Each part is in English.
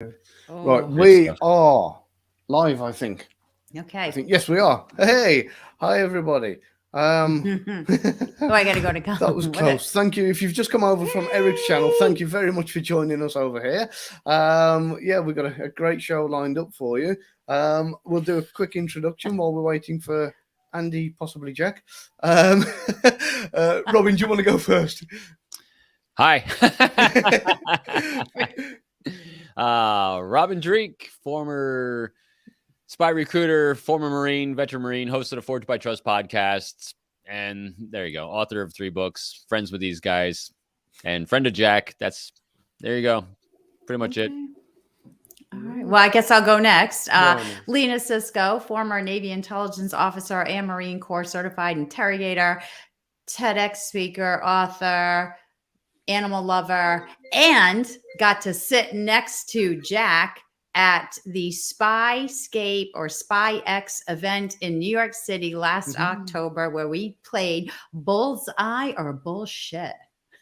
Right, Oh, we are live, I think. okay. Yes, we are. Hey, hi everybody. Oh, I got to go to That was college. close. Thank you. If you've just come over from Eric's channel, thank you very much for joining us over here. Yeah, we've got a great show lined up for you. We'll do a quick introduction while we're waiting for Andy, possibly Jack. Robin, do you want to go first? Hi. Robin Dreeke, former spy recruiter, former Marine, veteran Marine, host of the Forged by Trust podcasts. And there you go. Author of 3 books, friends with these guys, and friend of Jack. There you go. Pretty much it. All right. Well, I guess I'll go next. Lena Sisco, former Navy intelligence officer and Marine Corps certified interrogator, TEDx speaker, author, animal lover, and got to sit next to Jack at the Spyscape or SpyX event in New York City last October, where we played Bullseye or Bullshit.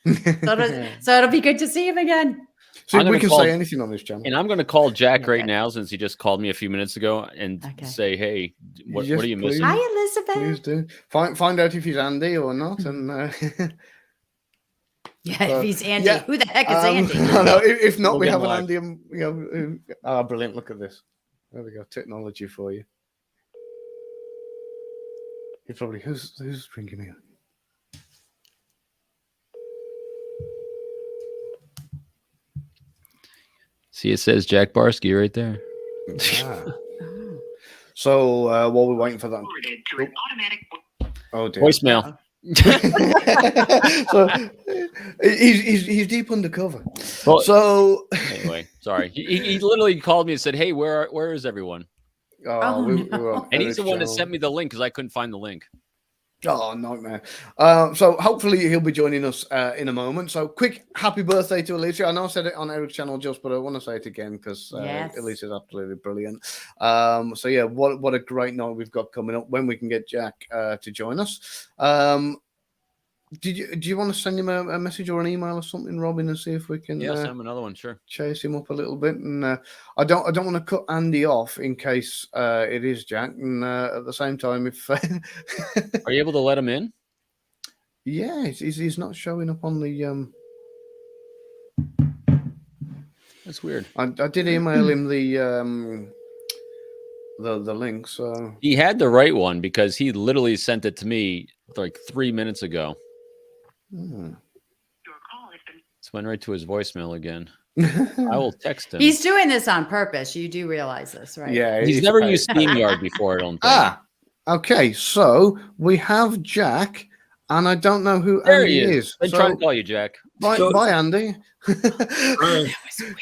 So it'll be good to see him again. So we can say anything on this channel. And I'm going to call Jack right now, since he just called me a few minutes ago, and say, hey, what are you missing? Hi, Elizabeth. Please do. Find out if he's Andy or not. And if he's Andy, who the heck is Andy? No, if not, we have an Andy. Brilliant. Look at this. There we go. Technology for you. He probably, who's ringing me? See, it says Jack Barsky right there. So while we're waiting for that, oh dear, voicemail. So he's deep undercover. Well, so anyway, sorry. He literally called me and said, "Hey, where is everyone?" And he's the one that sent me the link because I couldn't find the link. Oh, nightmare. So hopefully he'll be joining us in a moment. So quick happy birthday to Alicia. I know I said it on Eric's channel just, but I want to say it again because Alicia's absolutely brilliant. So yeah, what a great night we've got coming up when we can get Jack to join us. Do you want to send him a message or an email or something, Robin, and see if we can send him another one, sure. Chase him up a little bit. And I don't want to cut Andy off in case it is Jack. And at the same time, if are you able to let him in? Yeah, he's not showing up on the That's weird. I did email him the link, so he had the right one because he literally sent it to me like 3 minutes ago. It's went right to his voicemail again. I will text him. He's doing this on purpose. You do realize this, right? Yeah, he's never used StreamYard before, I don't think. Okay, so we have Jack, and I don't know who there Andy he is. I'm trying to call you, Jack. Bye, Andy. That was weird.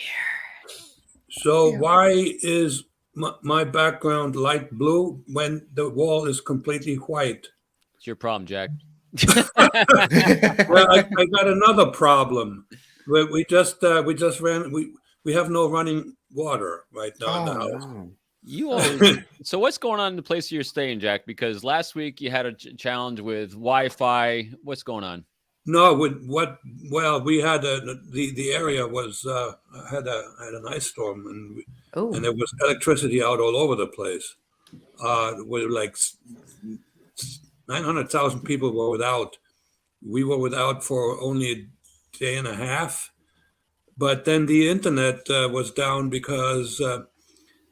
So why is my background light blue when the wall is completely white? It's your problem, Jack. Well, I got another problem. We just ran. We have no running water right now in the house. No. You always, so what's going on in the place you're staying, Jack? Because last week you had a challenge with Wi-Fi. What's going on? No, well, we had the area was had an ice storm and there was electricity out all over the place. With like 900,000 people were without. We were without for only a day and a half, but then the internet was down because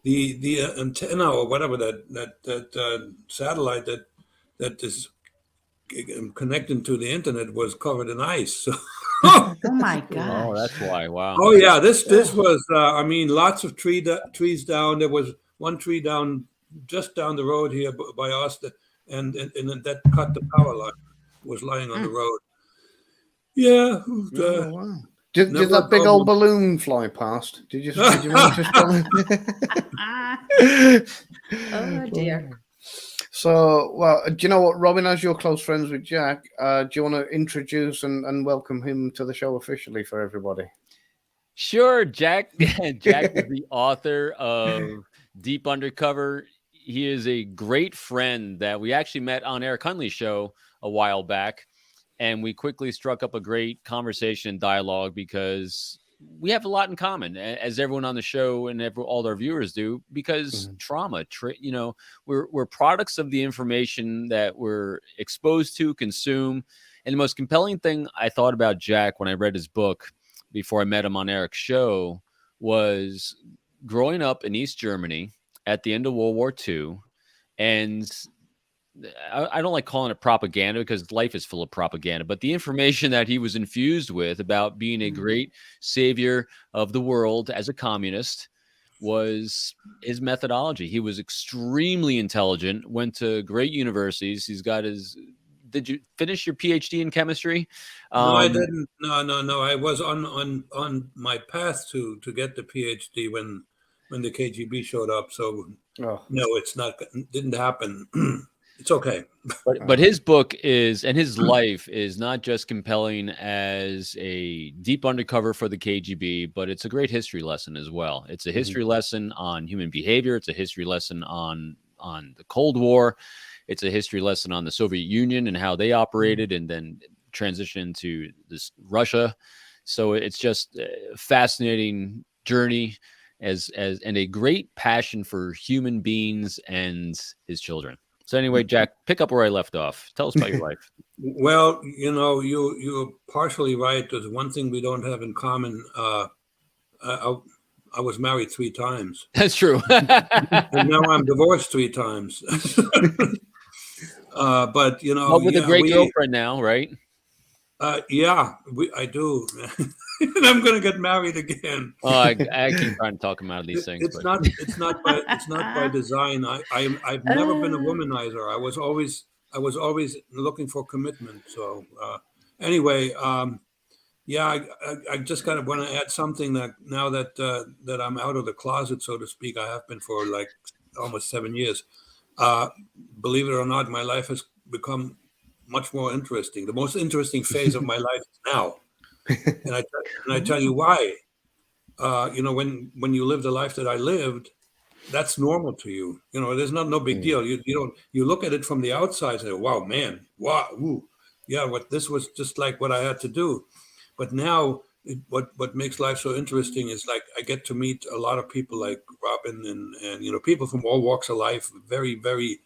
the antenna or whatever that satellite that is connecting to the internet was covered in ice. So oh my gosh! Oh, that's why. Wow. Oh yeah, this was lots of trees down. There was one tree down just down the road here by us and that cut the power line. Was lying on the road. Yeah. Wow. Did that big old balloon fly past? Did you notice? Oh dear. So, well, do you know what, Robin? As you're close friends with Jack, do you want to introduce and welcome him to the show officially for everybody? Sure, Jack. Jack is the author of Deep Undercover. He is a great friend that we actually met on Eric Hunley's show a while back, and we quickly struck up a great conversation and dialogue because we have a lot in common, as everyone on the show and all our viewers do, because trauma, we're products of the information that we're exposed to, consume. And the most compelling thing I thought about Jack when I read his book before I met him on Eric's show was growing up in East Germany at the end of World War II. And I don't like calling it propaganda because life is full of propaganda, but the information that he was infused with about being a great savior of the world as a communist was his methodology. He was extremely intelligent, went to great universities. He's got his... Did you finish your PhD in chemistry? No, I didn't. No. I was on my path to get the PhD when the KGB showed up. So no, it's not. Didn't happen. It's okay. But his book is, and his life is not just compelling as a deep undercover for the KGB, but it's a great history lesson as well. It's a history lesson on human behavior. It's a history lesson on the Cold War. It's a history lesson on the Soviet Union and how they operated and then transitioned to this Russia. So it's just a fascinating journey and a great passion for human beings and his children. So anyway, Jack, pick up where I left off. Tell us about your life. Well, you're partially right. There's one thing we don't have in common. I was married 3 times. That's true. And now I'm divorced 3 times. But with a great girlfriend now, right? Yeah, I do. And I'm going to get married again. Oh, I keep trying to talk him out of these things. It's not by design. I've never been a womanizer. I was always looking for commitment. So anyway, yeah, I just kind of want to add something that now that I'm out of the closet, so to speak. I have been for like almost 7 years. Believe it or not, my life has become much more interesting. The most interesting phase of my life is now, and I tell you why. When you live the life that I lived, that's normal to you. There's no big deal. You look at it from the outside and say, "Wow, man, wow, ooh, yeah, this was just like what I had to do." But now, what makes life so interesting is like I get to meet a lot of people like Robin and people from all walks of life, very, very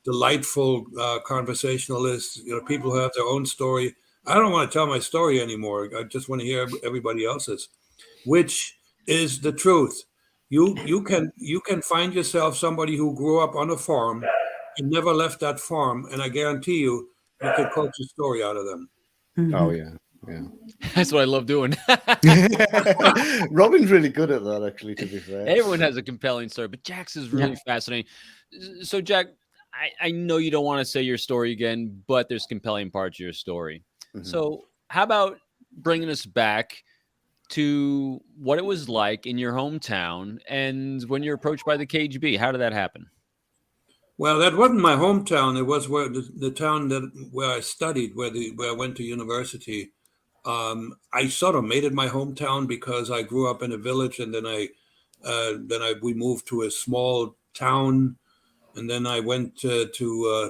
delightful conversationalists, people who have their own story. I don't want to tell my story anymore. I just want to hear everybody else's, which is the truth. You can find yourself somebody who grew up on a farm and never left that farm, and I guarantee you could coach a story out of them. Oh yeah. That's what I love doing. Robin's really good at that, actually, to be fair. Everyone has a compelling story, but Jack's is really fascinating. So, Jack, I know you don't want to say your story again, but there's compelling parts of your story. So how about bringing us back to what it was like in your hometown and when you're approached by the KGB? How did that happen? Well, that wasn't my hometown. It was where the town where I studied, where I went to university. I sort of made it my hometown because I grew up in a village, and then we moved to a small town, and then I went to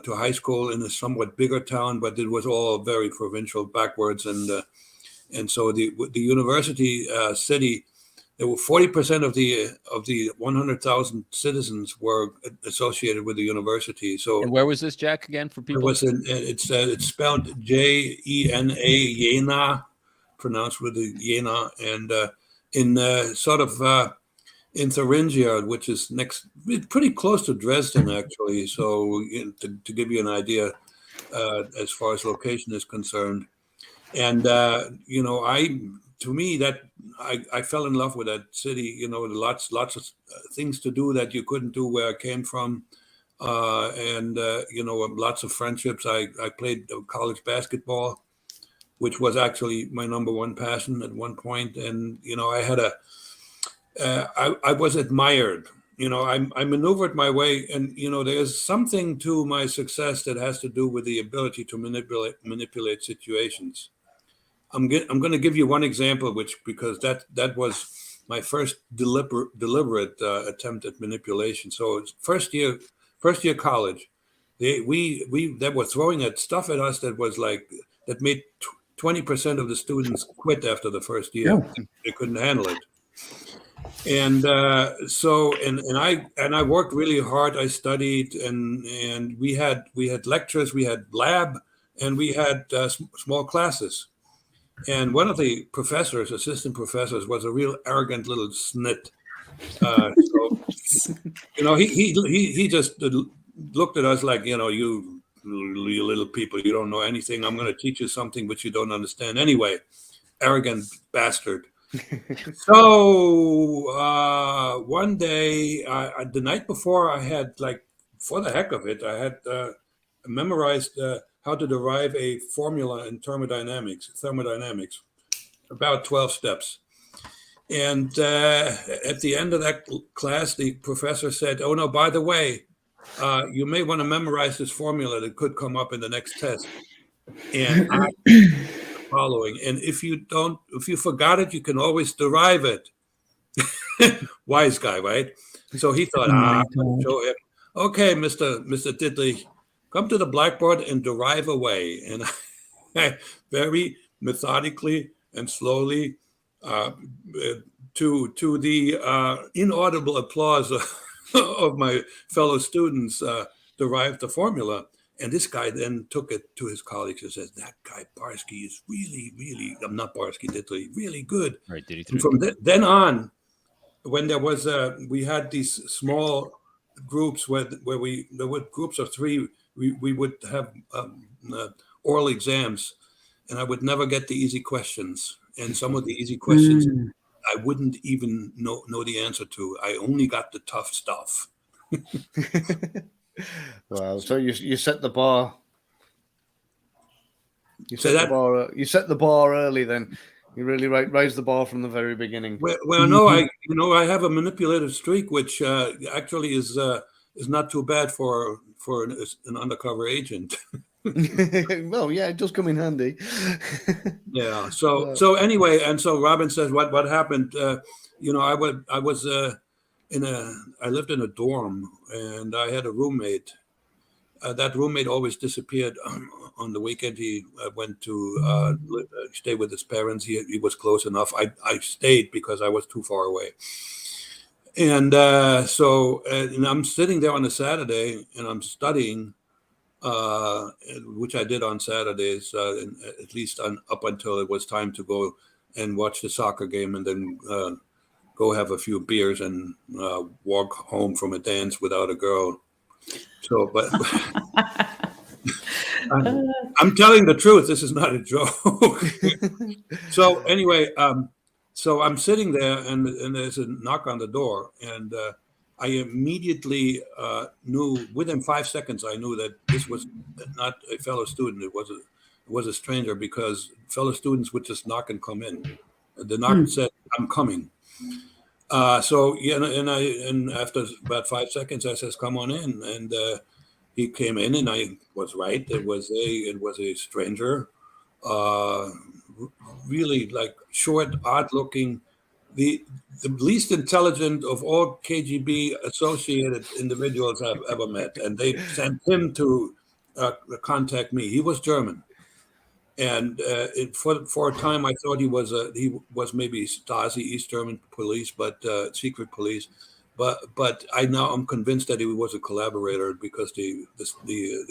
high school in a somewhat bigger town, but it was all very provincial, backwards, and so the university city. There were 40% of the 100,000 citizens were associated with the university. So, and where was this, Jack, again, for people? It's spelled Jena, Jena, pronounced with the Jena, and in sort of in Thuringia, which is pretty close to Dresden, actually. So, to give you an idea, as far as location is concerned, and to me, that I fell in love with that city. Lots of things to do that you couldn't do where I came from, and lots of friendships. I played college basketball, which was actually my number one passion at one point, and I had I was admired. I maneuvered my way, and there's something to my success that has to do with the ability to manipulate situations. I'm going to give you one example, because that was my first deliberate attempt at manipulation. So first year college, they were throwing stuff at us that was like that made 20% of the students quit after the first year. Yeah. They couldn't handle it. And I worked really hard. I studied, and we had lectures, we had lab, and we had small classes. And one of the professors, assistant professors, was a real arrogant little snit. So he just looked at us like, you little people, you don't know anything. I'm going to teach you something which you don't understand anyway. Arrogant bastard. So one day, the night before, I had, like, for the heck of it, I had memorized how to derive a formula in thermodynamics, about 12 steps. And at the end of that class, the professor said, "Oh, no, by the way, you may want to memorize this formula that could come up in the next test." And I following. And if you forgot it, you can always derive it. Wise guy, right? So he thought, I'm going to show him. Okay, Mr. Diddley, come to the blackboard and derive away. And I very methodically and slowly, to the inaudible applause of my fellow students, derived the formula. And this guy then took it to his colleagues and says, "That guy Barsky is really, really, I'm not Barsky, Diddley, really good." Right, did he? And from then on, when there was we had these small groups where there were groups of three, we would have oral exams, and I would never get the easy questions. And some of the easy questions I wouldn't even know the answer to. I only got the tough stuff. Well, so you set the bar. You Say set that? the bar. You set the bar early. Then you really raised the bar from the very beginning. Well, no, I have a manipulative streak, which actually is not too bad for an undercover agent. Well, yeah, it does come in handy. Yeah. So anyway, and so Robin says, what happened? I lived in a dorm, and I had a roommate. That roommate always disappeared on the weekend. He went to stay with his parents. He was close enough. I stayed because I was too far away. And so I'm sitting there on a Saturday, and I'm studying, which I did on Saturdays, at least up until it was time to go and watch the soccer game, and then go have a few beers and walk home from a dance without a girl. So, but I'm telling the truth. This is not a joke. So anyway, so I'm sitting there, and there's a knock on the door, and I immediately knew, within 5 seconds, I knew that this was not a fellow student. It was a stranger, because fellow students would just knock and come in. The knock said, "I'm coming." So yeah, and after about 5 seconds, I says, "Come on in," and he came in, and I was right. It was a stranger, really, like, short, odd-looking, the least intelligent of all KGB associated individuals I've ever met, and they sent him to contact me. He was German. And for a time, I thought he was maybe Stasi, East German police, but secret police. But I'm convinced that he was a collaborator, because the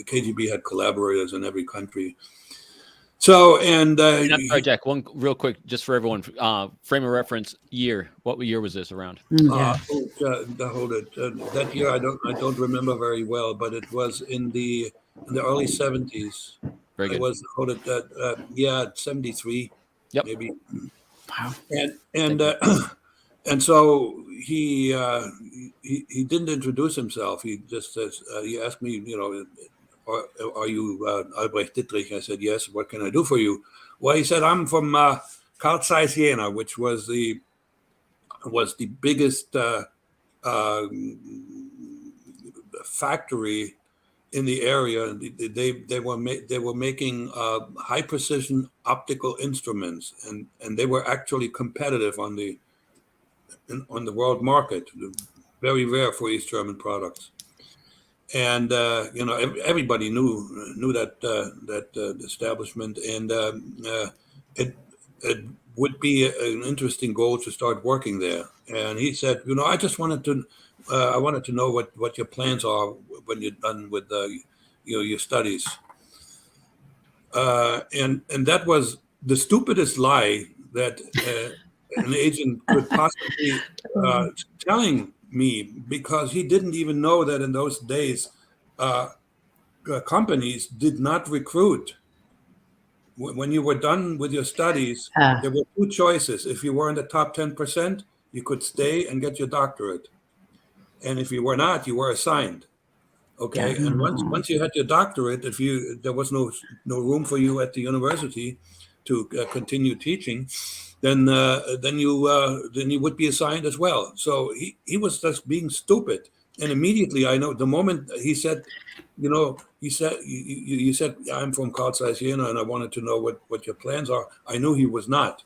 KGB had collaborators in every country. So, and sorry, Jack, one real quick, just for everyone, frame of reference, year. What year was this around? Hold it. That year I don't remember very well, but it was in the early 70s. Very good. It was 73. Yep. Maybe. Wow. And so he didn't introduce himself. He just says, he asked me, are you Albrecht Dittrich? I said, yes. What can I do for you? Well, he said, I'm from Carl Zeiss Jena, which was the biggest factory in the area. They were making high precision optical instruments, and they were actually competitive on the world market. Very rare for East German products. and everybody knew that establishment, and it would be an interesting goal to start working there. And he said, I just wanted to know what your plans are when you're done with your studies. And that was the stupidest lie that an agent could possibly telling me, because he didn't even know that in those days companies did not recruit. When you were done with your studies, there were two choices. If you were in the top 10%, you could stay and get your doctorate. And if you were not, you were assigned. Okay. Yeah. And once you had your doctorate, there was no room for you at the university to continue teaching, then you would be assigned as well. So he was just being stupid. And immediately, I know, the moment he said, you said I'm from Carl Zeiss Jena and I wanted to know what your plans are, I knew he was not.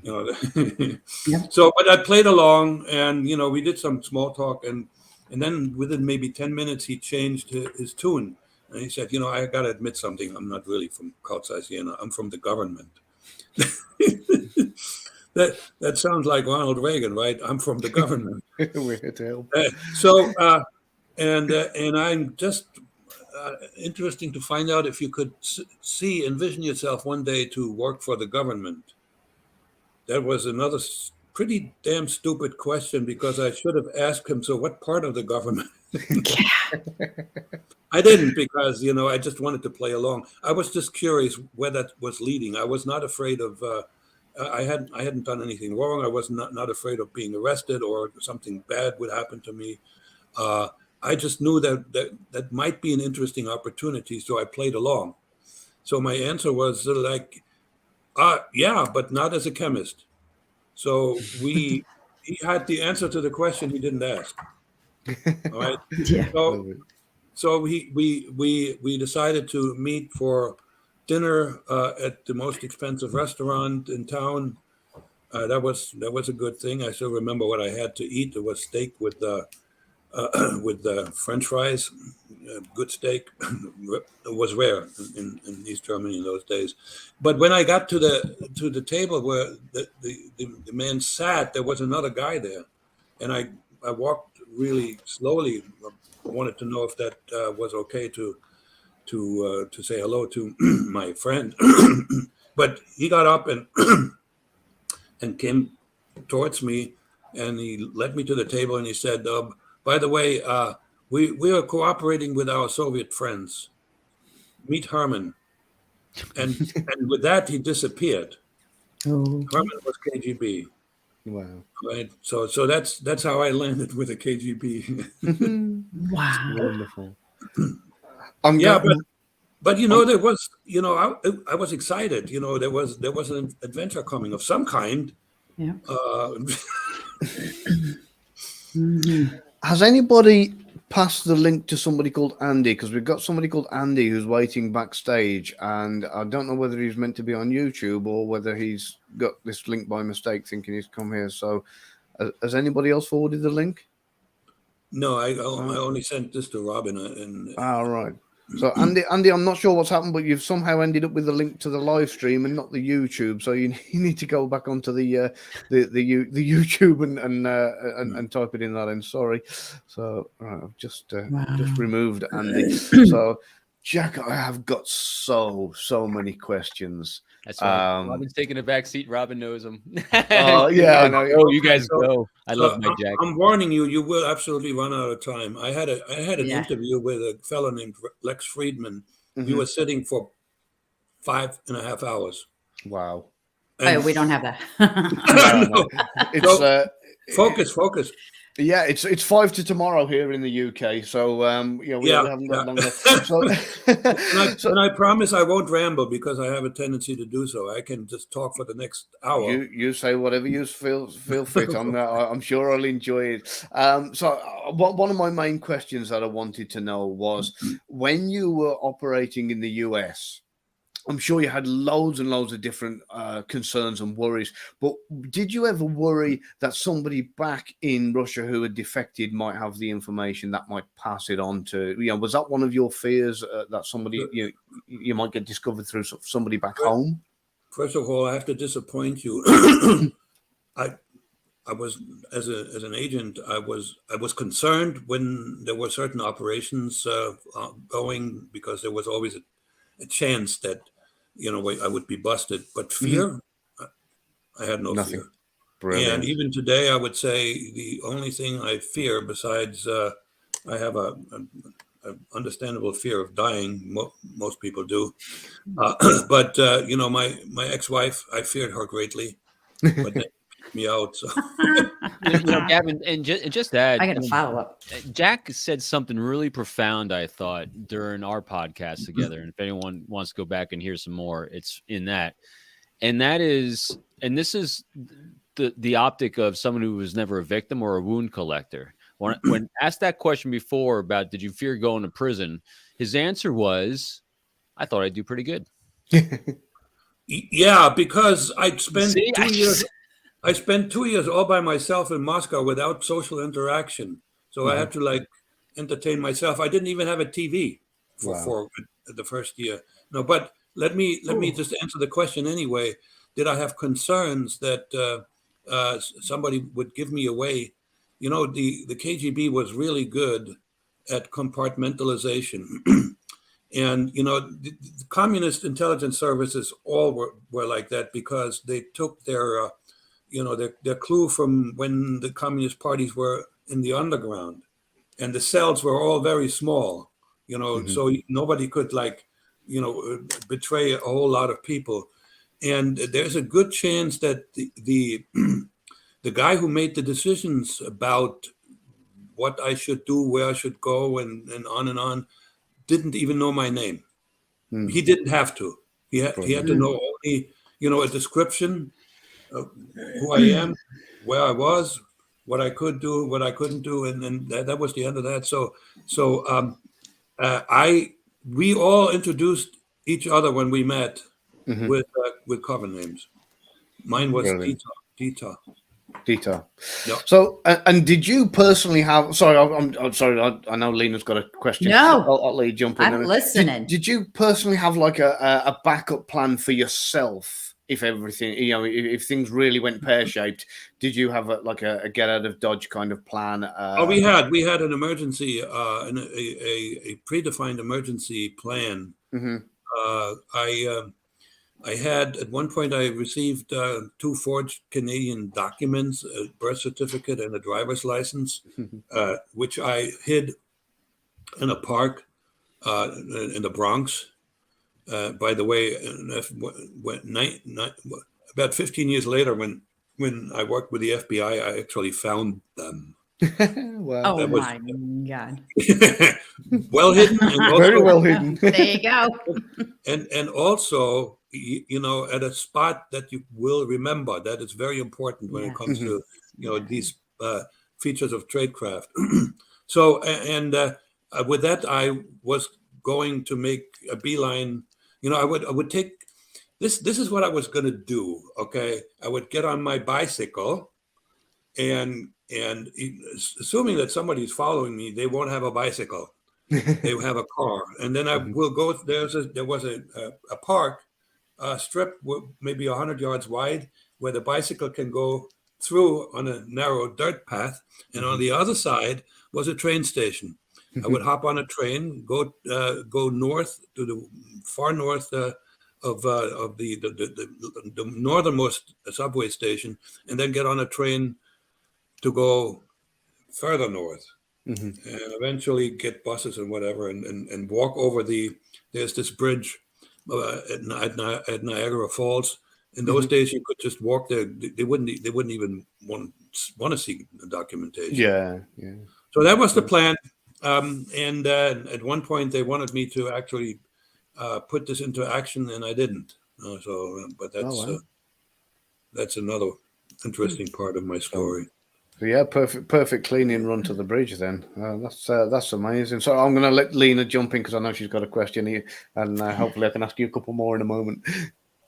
Yep. So, but I played along, and we did some small talk, and then within maybe 10 minutes he changed his tune, and he said, I got to admit something. I'm not really from Carl Zeiss Jena. I'm from the government. That sounds like Ronald Reagan, right? I'm from the government. Weird hell. And I'm just interesting to find out if you could envision yourself one day to work for the government. That was another pretty damn stupid question, because I should have asked him, so what part of the government? I didn't, because, I just wanted to play along. I was just curious where that was leading. I was not afraid of, I hadn't done anything wrong. I was not afraid of being arrested or something bad would happen to me. I just knew that might be an interesting opportunity, so I played along. So my answer was yeah, but not as a chemist. So he had the answer to the question he didn't ask. All right. Yeah. So we decided to meet for dinner at the most expensive restaurant in town. That was a good thing. I still remember what I had to eat. It was steak with French fries. Good steak. It was rare in East Germany in those days. But when I got to the table where the man sat, there was another guy there, and I walked really slowly. I wanted to know if that was okay to say hello to my friend. But he got up and came towards me, and he led me to the table, and he said, by the way, we are cooperating with our Soviet friends. Meet Herman. And with that, he disappeared. Oh. Herman was KGB. Wow. Right. So that's how I landed with the KGB. Wow. Wonderful. But there was, I was excited. There was an adventure coming of some kind. Yeah. Has anybody passed the link to somebody called Andy? Because we've got somebody called Andy who's waiting backstage, and I don't know whether he's meant to be on YouTube or whether he's got this link by mistake, thinking he's come here. So, has anybody else forwarded the link? No, I only sent this to Robin. Right. So Andy, I'm not sure what's happened, but you've somehow ended up with a link to the live stream and not the YouTube. So you need to go back onto the YouTube and type it in that. I'm sorry. So I've just removed Andy. So Jack, I have got so many questions. That's right. Robin's taking a back seat. Robin knows him. Oh yeah, I know. Oh, you guys go. I love my Jack. I'm warning you. You will absolutely run out of time. I had an interview with a fellow named Lex Friedman. Mm-hmm. We were sitting for 5.5 hours. Wow. And we don't have that. No. It's focus. Yeah, it's 5 to tomorrow here in the UK, so we haven't got longer. So, and I promise I won't ramble, because I have a tendency to do so. I can just talk for the next hour. You say whatever you feel fit. I'm sure I'll enjoy it. So one of my main questions that I wanted to know was, when you were operating in the US, I'm sure you had loads and loads of different concerns and worries, but did you ever worry that somebody back in Russia who had defected might have the information that might pass it on to, was that one of your fears, that somebody, you might get discovered through somebody back home? First of all, I have to disappoint you. I was, as an agent, I was concerned when there were certain operations going, because there was always a chance that, I would be busted. But fear, I had nothing. Fear. Brilliant. And even today, I would say the only thing I fear, besides I have a understandable fear of dying. Most people do. But my ex-wife, I feared her greatly, but then kicked me out. So, Gavin, and just that, I got to follow up. Jack said something really profound, I thought, during our podcast together. And if anyone wants to go back and hear some more, it's in that. And that is, and this is the optic of someone who was never a victim or a wound collector. When asked that question before about did you fear going to prison, his answer was, I thought I'd do pretty good. Yeah, because I'd spent 2 years. I spent 2 years all by myself in Moscow without social interaction. So I had to entertain myself. I didn't even have a TV for the first year. No, but let me just answer the question anyway. Did I have concerns that somebody would give me away? The KGB was really good at compartmentalization. And, the communist intelligence services all were like that, because they took their clue from when the communist parties were in the underground, and the cells were all very small, so nobody could betray a whole lot of people. And there's a good chance that the guy who made the decisions about what I should do, where I should go, and on, didn't even know my name. He didn't have to. He had to know only, a description of who I am, where I was, what I could do, what I couldn't do, and that was the end of that. So we all introduced each other when we met with cover names. Mine was Dita. Yep. So, and did you personally have? Sorry, I'm sorry. I know Lena's got a question. No, I'll let you jump in. I'm listening. Did you personally have like a backup plan for yourself if everything, if things really went pear-shaped? Did you have a get out of Dodge kind of plan? We had an emergency, a predefined emergency plan. I had, at one point, I received 2 forged Canadian documents, a birth certificate and a driver's license, which I hid in a park in the Bronx. By the way, about 15 years later, when I worked with the FBI, I actually found them. Wow. Oh my God. Well hidden. And also, very well hidden. There you go. And also, at a spot that you will remember. That is very important when it comes to, these features of tradecraft. So, and with that, I was going to make a beeline. I would take this. This is what I was going to do. Okay, I would get on my bicycle, and assuming that somebody's following me, they won't have a bicycle. They will have a car, and then I will go. There was a park. Strip maybe 100 yards wide, where the bicycle can go through on a narrow dirt path, and on the other side was a train station. I would hop on a train, go north to the far north of the northernmost subway station, and then get on a train to go further north, and eventually get buses and whatever, and walk over there's this bridge at Niagara Falls. In those days, you could just walk there. They wouldn't even want to see the documentation. Yeah. So that was the plan. And at one point, they wanted me to actually put this into action, and I didn't. But that's another interesting part of my story. Yeah, perfect cleaning run to the bridge then. That's amazing. So I'm going to let Lena jump in because I know she's got a question here, and hopefully I can ask you a couple more in a moment.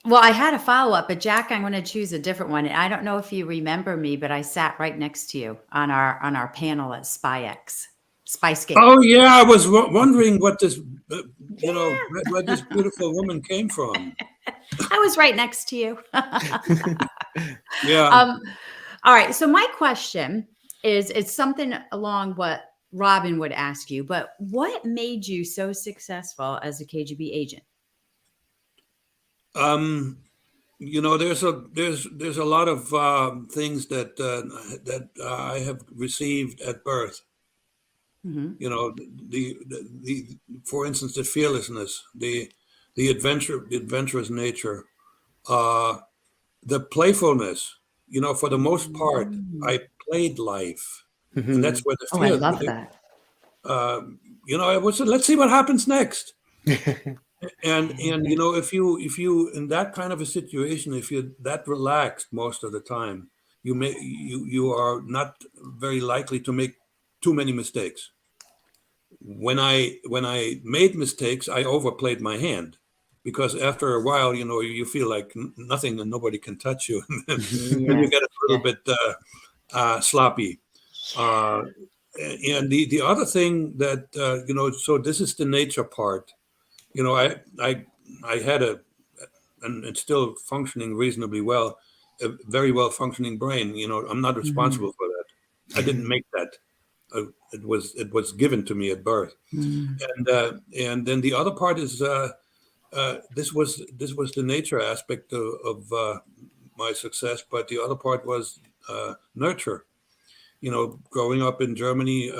Well, I had a follow-up, but Jack, I'm going to choose a different one. I don't know if you remember me, but I sat right next to you on our panel at Spyscape. Oh yeah, I was wondering what this, where this beautiful woman came from. I was right next to you. Yeah. All right. So my question is, it's something along what Robin would ask you, but what made you so successful as a KGB agent? There's a lot of things that I have received at birth. Mm-hmm. The for instance, the fearlessness, the adventurous nature, the playfulness. For the most part, I played life, and that's where the Oh, fear. I love that. Let's see what happens next. And if you in that kind of a situation, if you're that relaxed most of the time, you are not very likely to make too many mistakes. When I made mistakes, I overplayed my hand, because after a while, you feel like nothing and nobody can touch you, and then you get a little bit sloppy. And the other thing that so this is the nature part. I had and it's still functioning reasonably well, a very well functioning brain. I'm not responsible for that. I didn't make that. It was given to me at birth. And then the other part is this was the nature aspect of my success, but the other part was nurture. Growing up in Germany,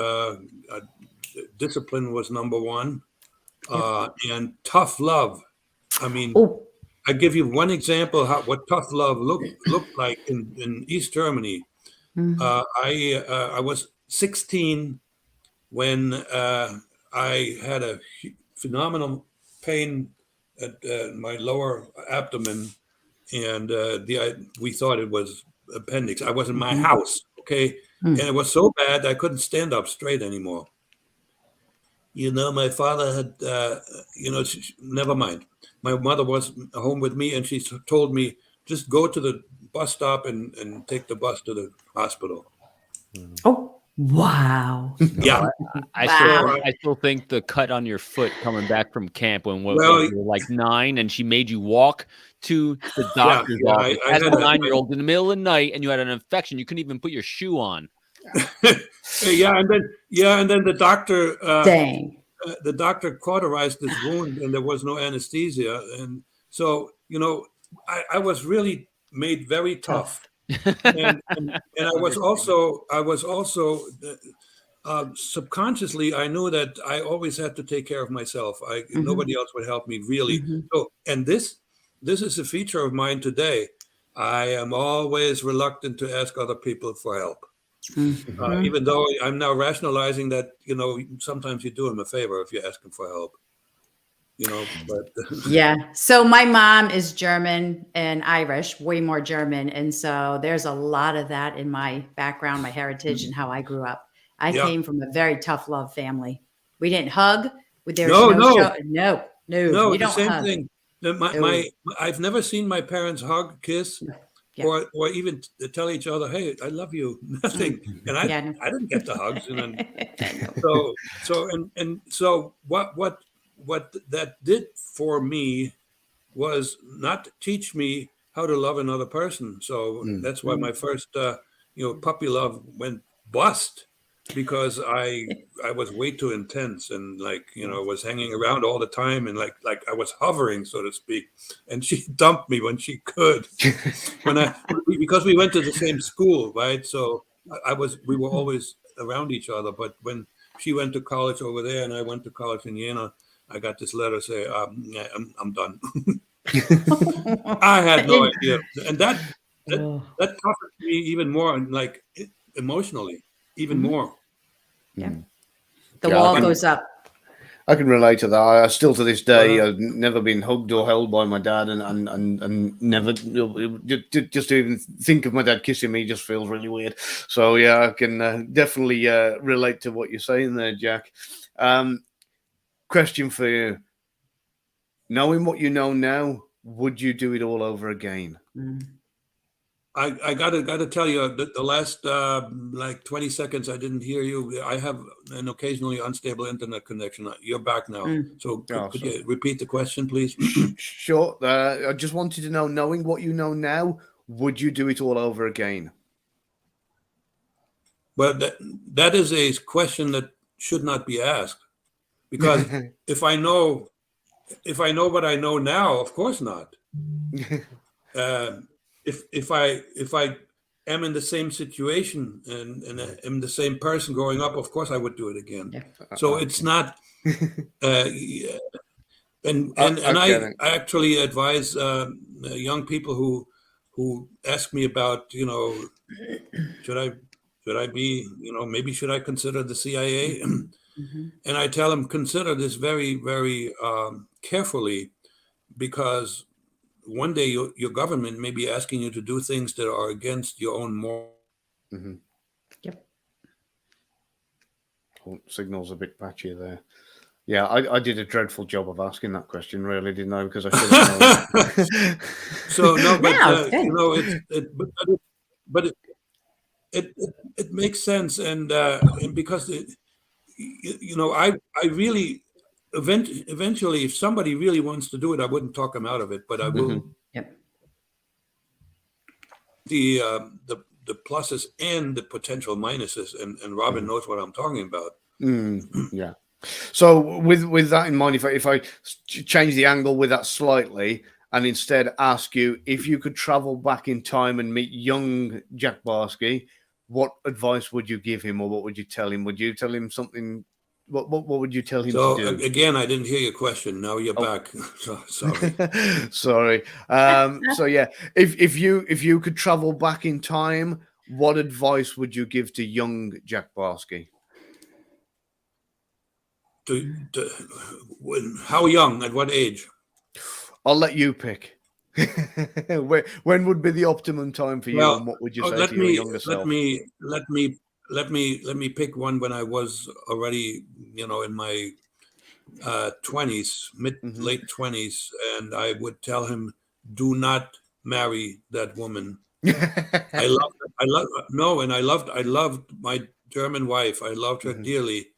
discipline was number one. And tough love. I mean, I give you one example what tough love looked like in East Germany. I was 16 when I had a phenomenal pain at my lower abdomen, and we thought it was appendix. I was in my house, okay, and it was so bad I couldn't stand up straight anymore. My father had, never mind. My mother was home with me, and she told me, just go to the bus stop and take the bus to the hospital. Oh, wow. Yeah. I still think the cut on your foot coming back from camp when you were like 9, and she made you walk to the doctor's office as a 9-year-old in the middle of the night, and you had an infection. You couldn't even put your shoe on. And then the doctor Dang. The doctor cauterized this wound, and there was no anesthesia, and so I was really made very tough. and I was also subconsciously, I knew that I always had to take care of myself. Nobody else would help me, really. So, and this is a feature of mine today. I am always reluctant to ask other people for help. Even though I'm now rationalizing that, sometimes you do them a favor if you ask them for help, but yeah. So my mom is German and Irish, way more German. And so there's a lot of that in my background, my heritage, and how I grew up. I came from a very tough love family. We didn't hug. There's no. You don't same hug. thing. I've never seen my parents hug, kiss. Yeah. Or even tell each other, "Hey, I love you." Nothing, and I didn't get the hugs, and then so what that did for me was not teach me how to love another person. So that's why my first puppy love went bust, because I was way too intense, and was hanging around all the time, and like I was hovering, so to speak. And she dumped me when she could, because we went to the same school, right? So we were always around each other. But when she went to college over there, and I went to college in Jena, I got this letter say, I'm done. I had no idea, and that toughened me even more, like emotionally, even more. Yeah. The wall goes up. I can relate to that. I still to this day, I've never been hugged or held by my dad, and never just to even think of my dad kissing me just feels really weird. So yeah, I can definitely relate to what you're saying there, Jack. Question for you: knowing what you know now, would you do it all over again? I gotta tell you that the last like 20 seconds I didn't hear you. I have an occasionally unstable internet connection. You're back now. So could you repeat the question, please? Sure. I just wanted to know, knowing what you know now, would you do it all over again? Well, that is a question that should not be asked, because if I know what I know now, of course not. If I am in the same situation and am the same person growing up, of course I would do it again. Yeah. So it's not. And I actually advise young people who ask me about, should I be, maybe should I consider the CIA? And I tell them, consider this very, very carefully, because one day your government may be asking you to do things that are against your own moral. Yep. Oh, signal's a bit patchy there. Yeah, I did a dreadful job of asking that question, really, didn't I? Because I should have known. So no, but it makes sense, and because I really. Eventually, if somebody really wants to do it, I wouldn't talk them out of it, but I will. Yep. The pluses and the potential minuses, and Robin knows what I'm talking about. Yeah. So with that in mind, if I change the angle with that slightly, and instead ask you if you could travel back in time and meet young Jack Barsky, what advice would you give him, or what would you tell him? Would you tell him something? What would you tell him to do? So again, I didn't hear your question. Now you're back. Sorry. Sorry. So yeah, if you could travel back in time, what advice would you give to young Jack Barsky? How young? At what age? I'll let you pick. When would be the optimum time for you, and what would you say to your younger self? Let me pick one when I was already, in my 20s, late 20s, and I would tell him, do not marry that woman. I loved my German wife. I loved her dearly,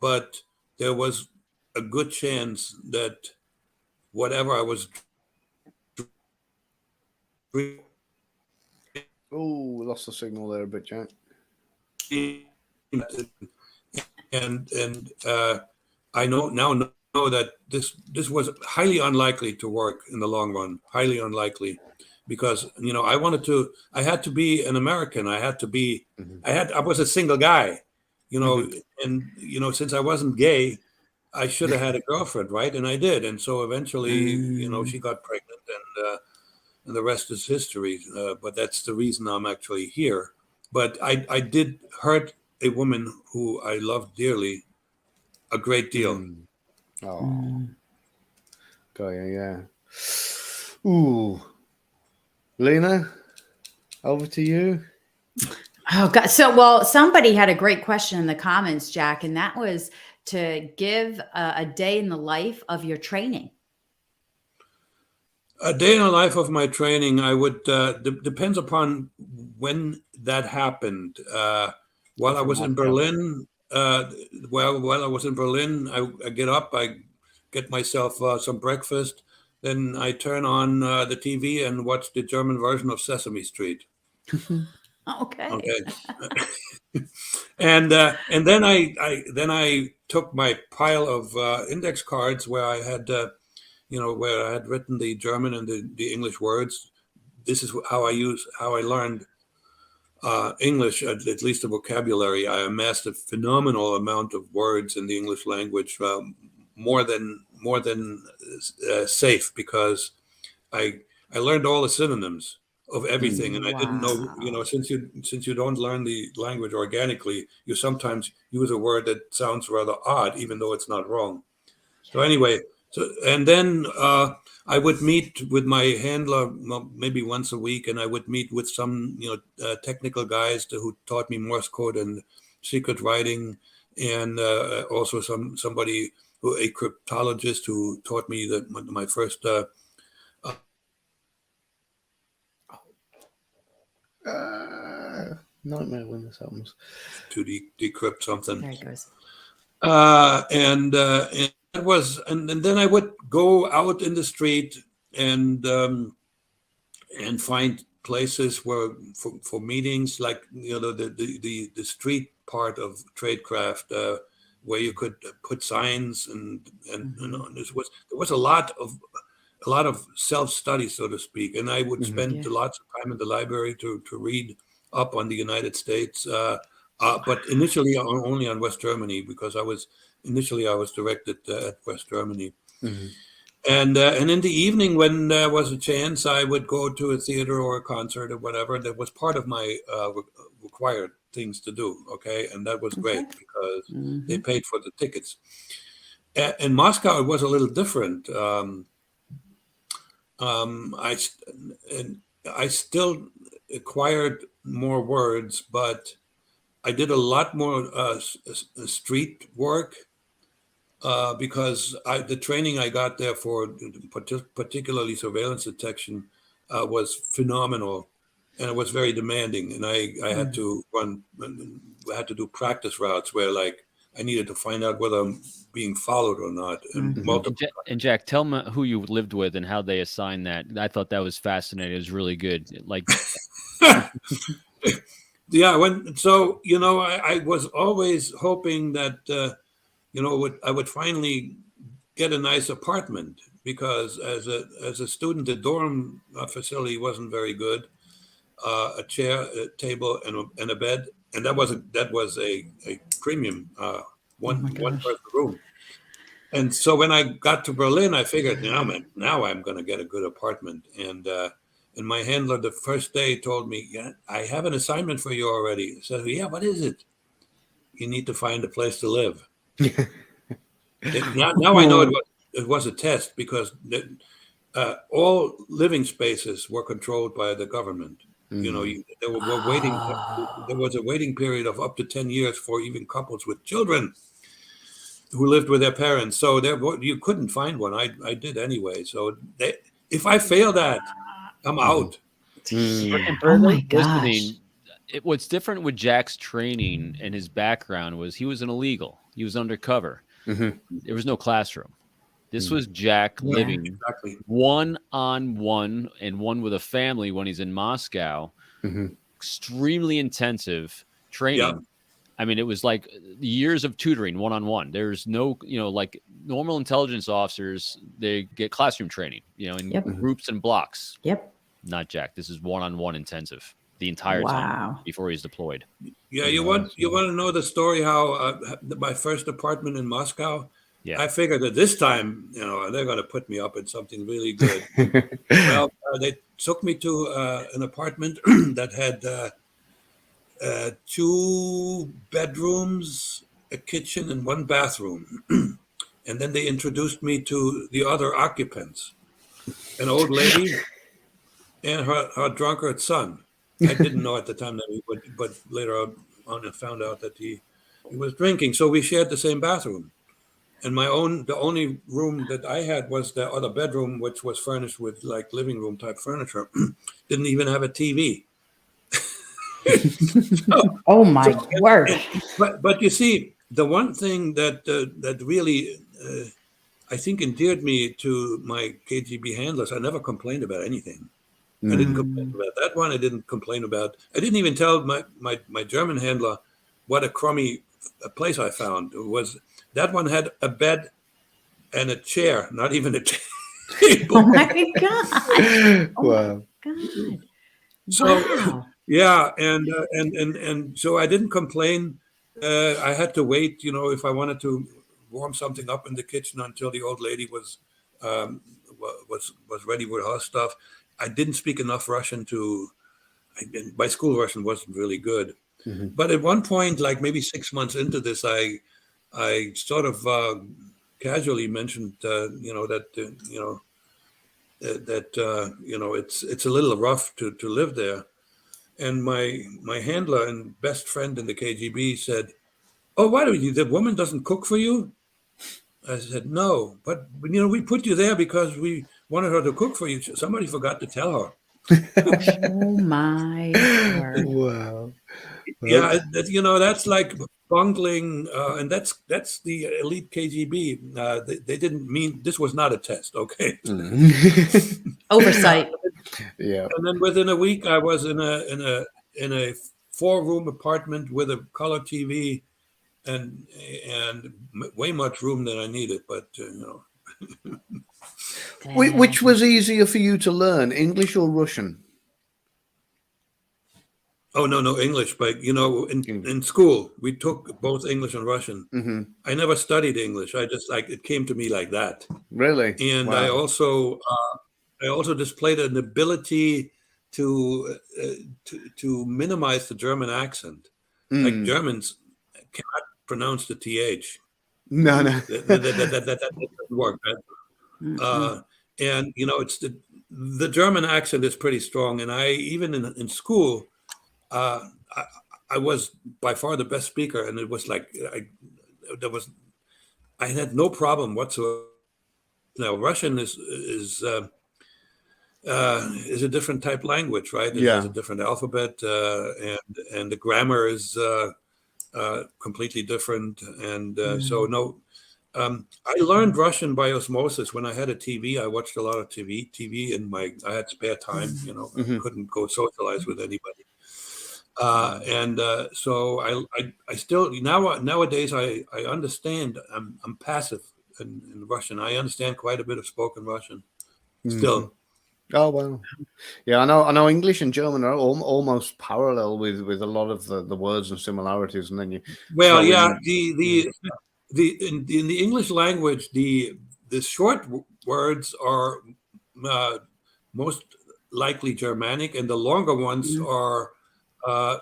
but there was a good chance that whatever I was. Oh, lost the signal there a bit, Jack. And I know that this was highly unlikely to work in the long run. Highly unlikely, because I had to be an American. I had to be. I was a single guy, and since I wasn't gay, I should have had a girlfriend, right? And I did, and so eventually, she got pregnant, and the rest is history. But that's the reason I'm actually here. But I did hurt a woman who I loved dearly a great deal. Oh, yeah. Ooh, Lena, over to you. Oh God! So, somebody had a great question in the comments, Jack, and that was to give a day in the life of your training. A day in the life of my training, I would depends upon when that happened. While I was in Berlin, I get up, I get myself some breakfast, then I turn on the TV and watch the German version of Sesame Street. Okay. And then I took my pile of index cards where I had where I had written the German and the English words. This is how I learned English, at least the vocabulary. I amassed a phenomenal amount of words in the English language, more than safe, because I learned all the synonyms of everything, and I didn't know. Since you don't learn the language organically, you sometimes use a word that sounds rather odd, even though it's not wrong. So anyway, and then I would meet with my handler maybe once a week, and I would meet with some technical guys who taught me Morse code and secret writing, and also somebody a cryptologist who taught me my first. Nightmare when this happens. To decrypt something. There it goes. And that was, and then I would go out in the street and find places where for meetings, like the street part of tradecraft, where you could put signs and there was a lot of self-study, so to speak, and I would spend lots of time in the library to read up on the United States, but initially only on West Germany, because I was directed at West Germany. And in the evening, when there was a chance, I would go to a theater or a concert or whatever. That was part of my required things to do. Okay, and that was great because they paid for the tickets. In Moscow, it was a little different. I still acquired more words, but I did a lot more street work because the training I got there for particularly surveillance detection was phenomenal, and it was very demanding. And I had to do practice routes where, like, I needed to find out whether I'm being followed or not. And Jack, tell me who you lived with and how they assigned that. I thought that was fascinating. It was really good. Like, yeah. I was always hoping that I would finally get a nice apartment, because as a student, the dorm facility wasn't very good. A chair, a table, and a bed, and that was a premium one person room. And so when I got to Berlin, I figured, now I'm going to get a good apartment. And my handler the first day told me, "Yeah, I have an assignment for you already." I said, "Yeah, what is it?" "You need to find a place to live." Now I know it was a test, because all living spaces were controlled by the government. There was a waiting period of up to 10 years for even couples with children who lived with their parents. So you couldn't find one. I did anyway. So if I fail that, I'm out. And for those listening, what's different with Jack's training and his background was he was an illegal. He was undercover. There was no classroom. This was Jack living one-on-one and one with a family when he's in Moscow. Extremely intensive training. Yeah. I mean, it was like years of tutoring one-on-one. There's no, like normal intelligence officers, they get classroom training, in groups and blocks. Yep. Not Jack. This is one-on-one intensive the entire time before he's deployed. Yeah, you want to know the story how my first apartment in Moscow. Yeah, I figured that this time, they're going to put me up in something really good. Well, they took me to an apartment that had 2 bedrooms, a kitchen, and 1 bathroom. And then they introduced me to the other occupants, an old lady and her drunkard son. I didn't know at the time that he would, but later on I found out that he was drinking. So we shared the same bathroom. And the only room that I had was the other bedroom, which was furnished with like living room type furniture. Didn't even have a TV. Oh my word! But you see, the one thing that really I think endeared me to my KGB handlers, I never complained about anything. I didn't complain about that one. I didn't complain about. I didn't even tell my German handler what a crummy place I found. It was. That one had a bed and a chair, not even a table. Oh my God! Wow. God. So yeah, and so I didn't complain. I had to wait, if I wanted to warm something up in the kitchen until the old lady was ready with her stuff. I didn't speak enough Russian my school Russian wasn't really good. But at one point, like maybe 6 months into this, I sort of casually mentioned, it's a little rough to live there. And my handler and best friend in the KGB said, "Oh, why do you? The woman doesn't cook for you?" I said, "No, but we put you there because we wanted her to cook for you. Somebody forgot to tell her." Oh my word! Wow. Yeah, that's like bungling, and that's the elite KGB. They didn't mean this was not a test, okay? Oversight. Yeah. And then within a week, I was in a 4-room apartment with a color TV, and way much room than I needed. But Which was easier for you to learn, English or Russian? Oh, no, English. But in school we took both English and Russian. Mm-hmm. I never studied English. I just it came to me like that. Really? And wow. I also displayed an ability to minimize the German accent. Like Germans cannot pronounce the th. No. That doesn't work. And it's the German accent is pretty strong. And I even in school, I was by far the best speaker, and it was like I had no problem whatsoever. Now Russian is a different type language, right? It has a different alphabet, and the grammar is completely different. And so no, I learned Russian by osmosis. When I had a TV, I watched a lot of TV. I had spare time. I couldn't go socialize with anybody. So I still nowadays I understand. I'm passive in Russian. I understand quite a bit of spoken Russian still. Oh wow, yeah. I know English and German are almost parallel with a lot of the words and similarities, and then you. Well, yeah. In the English language, the short words are most likely Germanic, and the longer ones are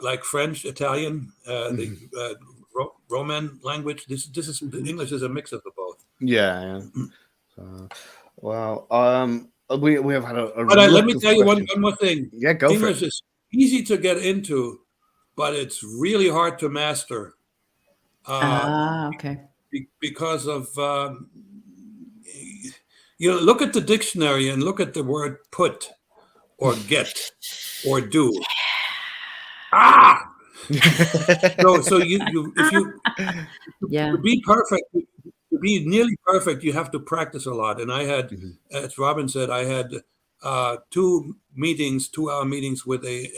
like French, Italian, the Roman language. English is a mix of the both. Yeah. Wow. We have had a but let me tell you one more thing. Yeah, go English for it. is easy to get into, but it's really hard to master. Okay. Because of look at the dictionary and look at the word put or get or do. So you if you to be perfect, to be nearly perfect, you have to practice a lot. And I had, as Robin said, I had 2-hour meetings with a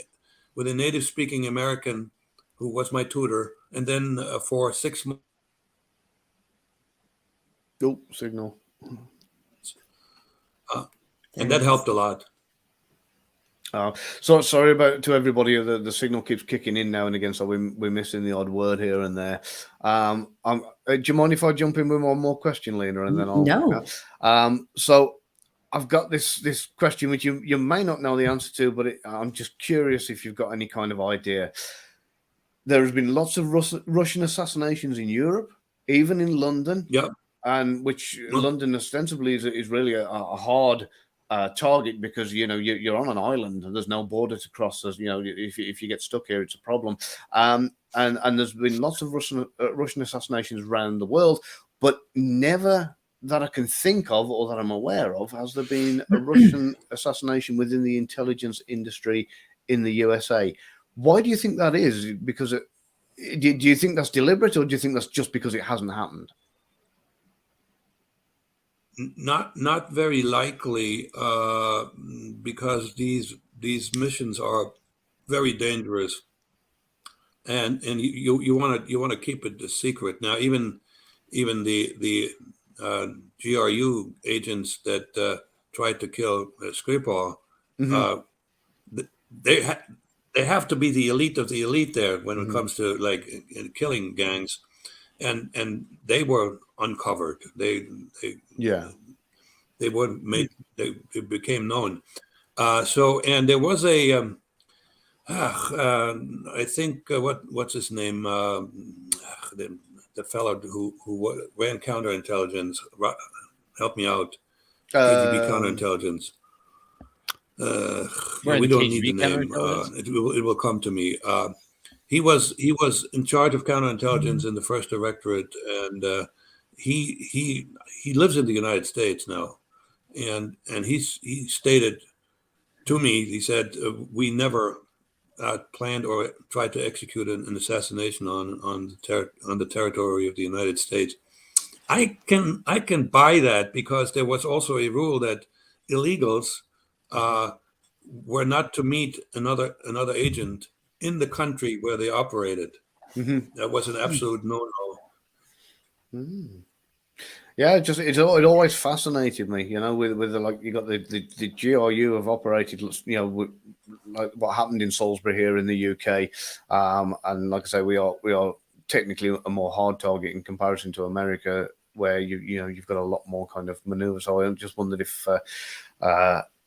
native speaking American who was my tutor, and then for 6 months. Oh, signal. And that helped a lot. So sorry to everybody. The signal keeps kicking in now and again, so we're missing the odd word here and there. Do you mind if I jump in with one more question, Lena, and then I'll no. So I've got this question which you may not know the answer to, but I'm just curious if you've got any kind of idea. There has been lots of Russian assassinations in Europe, even in London. Yeah. And which London ostensibly is really a hard target because you're on an island and there's no border to cross. As if you get stuck here, it's a problem. And there's been lots of Russian assassinations around the world, but never that I can think of or that I'm aware of has there been a Russian assassination within the intelligence industry in the USA. Why do you think that is? Because do you think that's deliberate, or do you think that's just because it hasn't happened? Not very likely, because these missions are very dangerous, and you want to keep it a secret. Now, even the GRU agents that tried to kill Skripal, they have to be the elite of the elite there when it comes to like killing gangs, and they were uncovered. They were made. They became known. And there was a I think what's his name? the fellow who ran counterintelligence. Help me out. KGB counterintelligence. We don't need the name. It will come to me. He was in charge of counterintelligence in the first directorate, and he lives in the United States now, and he stated to me, he said, we never planned or tried to execute an assassination on the territory of the United States. I can buy that, because there was also a rule that illegals were not to meet another agent in the country where they operated. That was an absolute no-no. Yeah, it always fascinated me, with the, like, you got the GRU have operated, like what happened in Salisbury here in the UK, and like I say, we are technically a more hard target in comparison to America, where you've got a lot more kind of maneuver. So I just wondered if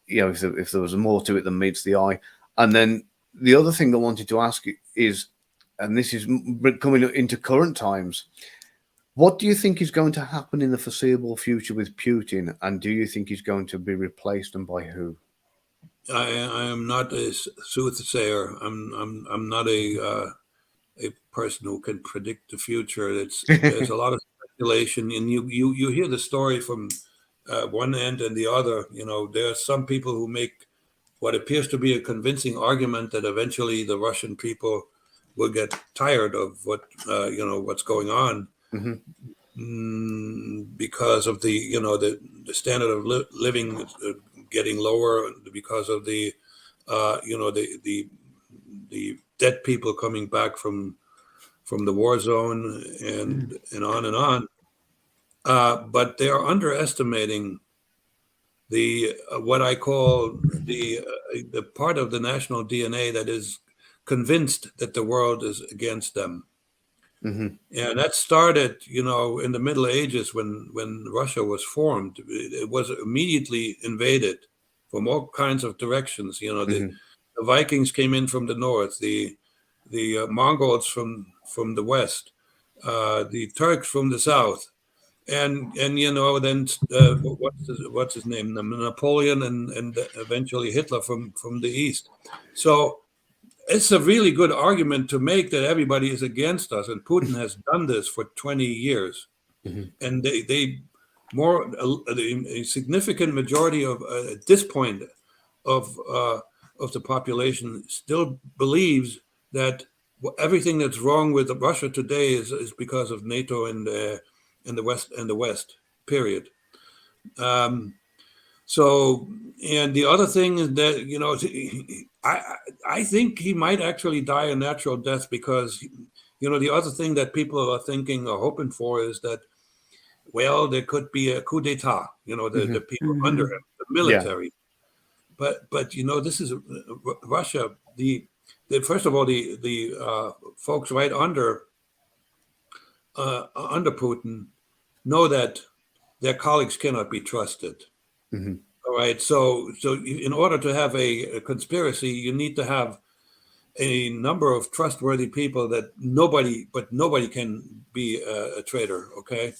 if there was more to it than meets the eye. And then the other thing I wanted to ask is, and this is coming into current times, what do you think is going to happen in the foreseeable future with Putin, and do you think he's going to be replaced, and by who? I am not a soothsayer. I'm not a person who can predict the future. There's a lot of speculation, and you hear the story from one end and the other. There are some people who make what appears to be a convincing argument that eventually the Russian people will get tired of what's going on. Because of the standard of living getting lower, because of the dead people coming back from the war zone, and on and on. But they are underestimating what I call the part of the national DNA that is convinced that the world is against them. And that started, in the Middle Ages when Russia was formed. It was immediately invaded from all kinds of directions. The Vikings came in from the north, the Mongols from the west, the Turks from the south, and then what's his name, Napoleon, and eventually Hitler from the east. So it's a really good argument to make that everybody is against us, and Putin has done this for 20 years, and a significant majority of at this point of the population still believes that everything that's wrong with Russia today is because of NATO and the West. Period. So, and the other thing is that, I think he might actually die a natural death, because, the other thing that people are thinking or hoping for is that, well, there could be a coup d'etat, the people under him, the military. Yeah. But this is Russia. First of all, the folks right under Putin know that their colleagues cannot be trusted. All right. So in order to have a conspiracy, you need to have a number of trustworthy people that nobody can be a traitor. Okay.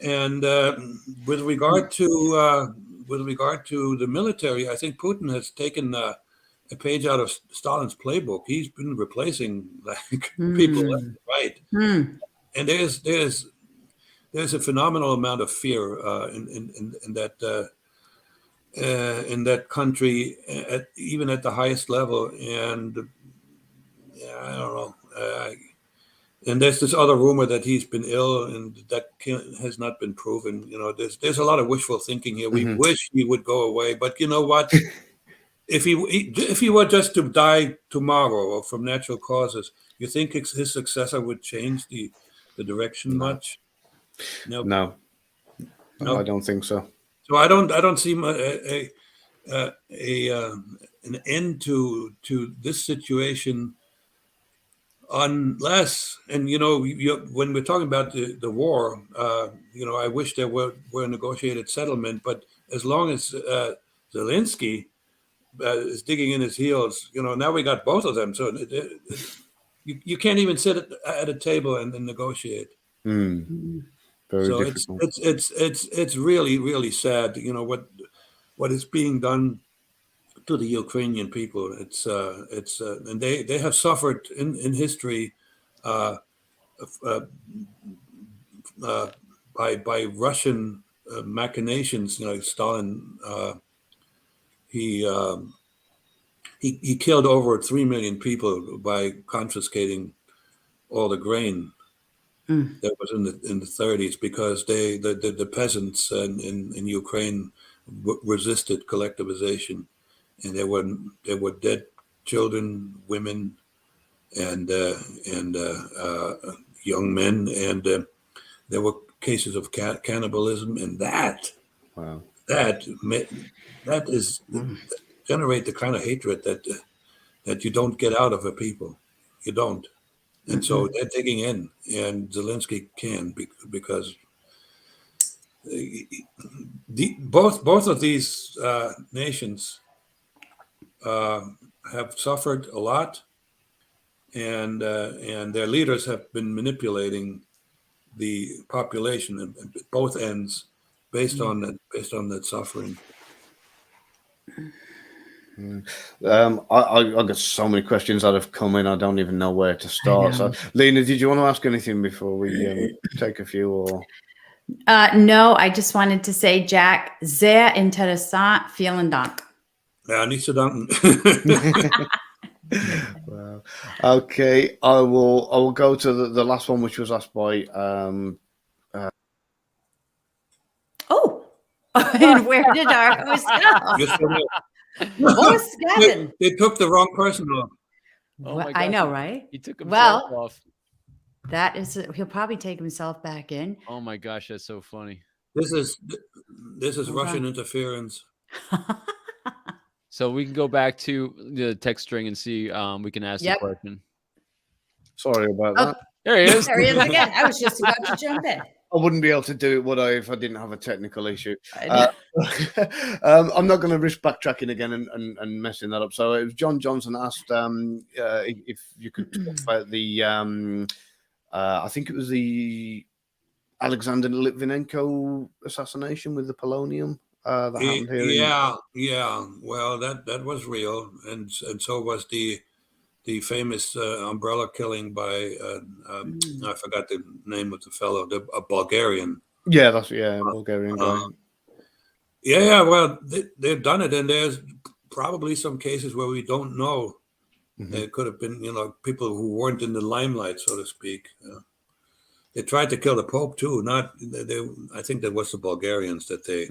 And with regard to the military, I think Putin has taken a page out of Stalin's playbook. He's been replacing people left and right, and there's a phenomenal amount of fear in that country, even at the highest level. And I don't know. And there's this other rumor that he's been ill, and that has not been proven. There's a lot of wishful thinking here. We wish he would go away, but you know what? If he were just to die tomorrow or from natural causes, you think his successor would change the direction much? No, I don't think so. So I don't see an end to this situation, unless, and when we're talking about the war, I wish there were a negotiated settlement, but as long as Zelensky is digging in his heels, now we got both of them. So you can't even sit at a table and negotiate. Very so difficult. it's really, really sad. What is being done to the Ukrainian people. And they have suffered in history by Russian machinations. Stalin he killed over 3 million people by confiscating all the grain that was in the 30s, because the peasants in Ukraine resisted collectivization, and there were dead children, women, and young men, and there were cases of cannibalism, and that generate the kind of hatred that you don't get out of a people. You don't. And so they're digging in, and Zelensky can, because both of these nations have suffered a lot, and their leaders have been manipulating the population at both ends based on that suffering. I got so many questions that have come in. I don't even know where to start. So, Lena, did you want to ask anything before we take a few? Or no, I just wanted to say, Jack, sehr interessant. Vielen Dank. Ja, nicht zu danken. Well, okay, I will go to the last one, which was asked by and where did our host go? Host Gavin. They took the wrong person off. Oh my I know, right? He took himself off. That is, he'll probably take himself back in. Oh my gosh, that's so funny. This is Russian interference. So we can go back to the text string and see. We can ask the question. Sorry about that. There he is. There he is again. I was just about to jump in. I wouldn't be able to do it, would I, if I didn't have a technical issue? I'm not going to risk backtracking again and messing that up. So it was John Johnson asked if you could talk about the, I think it was the Alexander Litvinenko assassination with the polonium that happened here. Yeah. Well, that was real, and so was the famous umbrella killing by I forgot the name of the fellow, a Bulgarian. Yeah, Bulgarian guy. Yeah. Well, they've done it, and there's probably some cases where we don't know. It could have been, people who weren't in the limelight, so to speak. They tried to kill the Pope too. I think that was the Bulgarians that they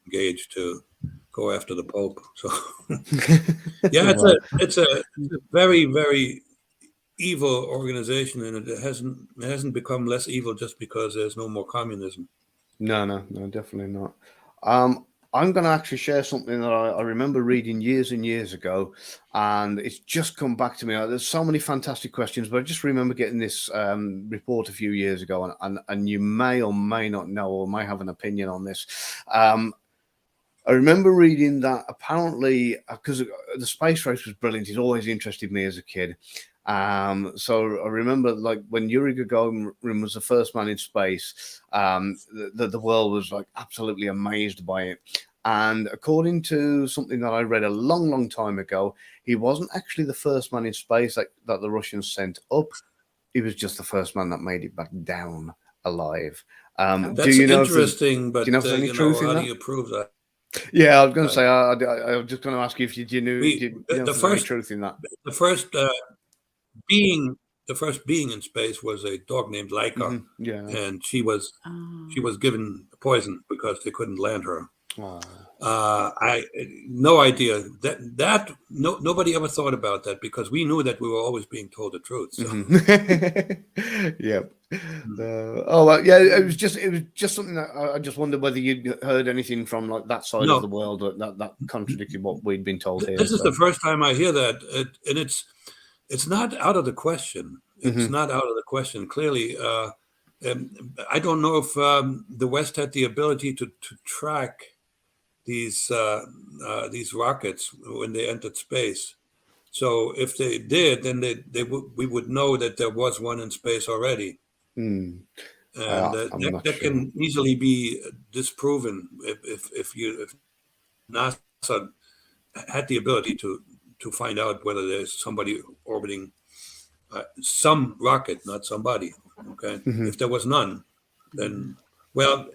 engaged to go after the Pope. So yeah, it's a very, very evil organization, and it hasn't become less evil just because there's no more communism. No, definitely not. I'm going to actually share something that I remember reading years and years ago, and it's just come back to me. There's so many fantastic questions, but I just remember getting this report a few years ago, and you may or may not know or may have an opinion on this. I remember reading that apparently, because the space race was brilliant, it always interested me as a kid. So I remember, like, when Yuri Gagarin was the first man in space, the world was like absolutely amazed by it. And according to something that I read a long, long time ago, he wasn't actually the first man in space that the Russians sent up. He was just the first man that made it back down alive. That's interesting, but do you know if there's any truth in how that? do you prove that? Yeah, I was going to say, I was just going to ask you if you knew, the first truth in that. The first being in space was a dog named Laika, and she was given poison because they couldn't land her. I no idea that nobody ever thought about that, because we knew that we were always being told the truth. So. Yep. It was just something that I just wondered whether you'd heard anything from like that side of the world that contradicted what we'd been told here. This is the first time I hear that, and it's not out of the question. It's not out of the question. Clearly, I don't know if the West had the ability to track these rockets when they entered space. So if they did, then we would know that there was one in space already. Hmm. And that can easily be disproven if NASA had the ability to find out whether there's somebody orbiting some rocket, not somebody. Okay, if there was none, then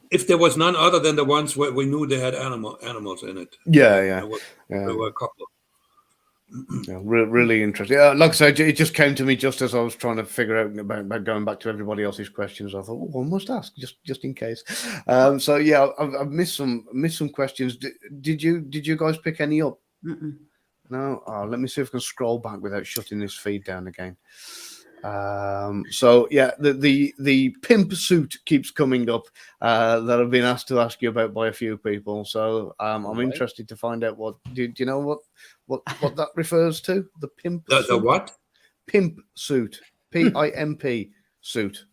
if there was none other than the ones where we knew they had animals in it. Yeah. There were a couple. Yeah, really interesting. Like I said, it just came to me just as I was trying to figure out about going back to everybody else's questions. I thought, I must ask just in case. So yeah, I've missed some questions. Did you guys pick any up? Mm-mm. No. Let me see if I can scroll back without shutting this feed down again. So yeah, the pimp suit keeps coming up that I've been asked to ask you about by a few people. So I'm interested to find out what do you know what that refers to? The pimp suit? The what? Pimp suit. PIMP suit.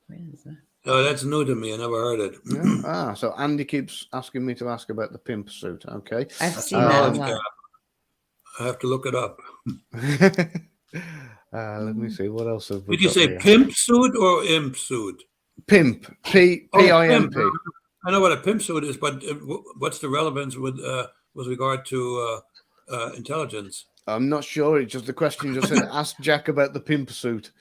Where is that? Oh, that's new to me. I never heard it. Yeah. So Andy keeps asking me to ask about the pimp suit. Okay. I've seen that a lot. I have to look it up. Let me see what else have we Did you got say here? pimp suit or imp suit? Pimp. PIMP. I know what a pimp suit is, but what's the relevance with regard to intelligence? I'm not sure. It's just the question just said, ask Jack about the pimp suit.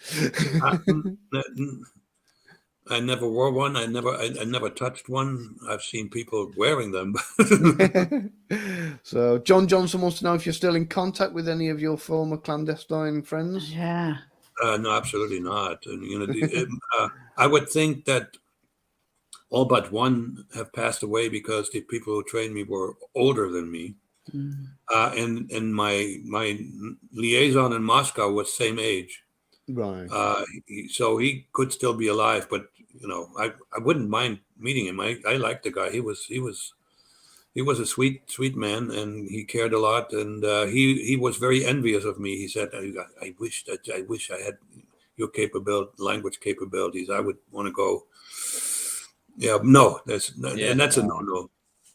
I never wore one. I never touched one. I've seen people wearing them. So John Johnson wants to know if you're still in contact with any of your former clandestine friends. Yeah. No, absolutely not. And I would think that all but one have passed away because the people who trained me were older than me. And my liaison in Moscow was same age. Right. So he could still be alive, but I wouldn't mind meeting him. I liked the guy. He was a sweet man, and he cared a lot. And he was very envious of me. He said, "I wish I had your language capabilities. I would want to go." Yeah, no, and that's a no.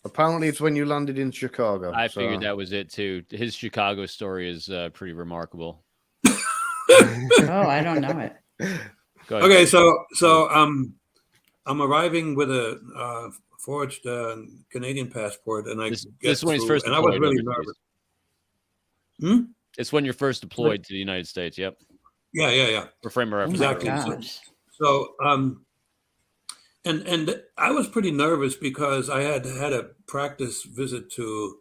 Apparently, it's when you landed in Chicago. I figured that was it too. His Chicago story is pretty remarkable. Oh, I don't know it. Go ahead. Okay, so I'm arriving with a forged Canadian passport, and this is when he's first and deployed. I was really nervous. It's when you're first deployed to the United States. Yep. Yeah. For frame of reference. Exactly. So and I was pretty nervous because I had a practice visit to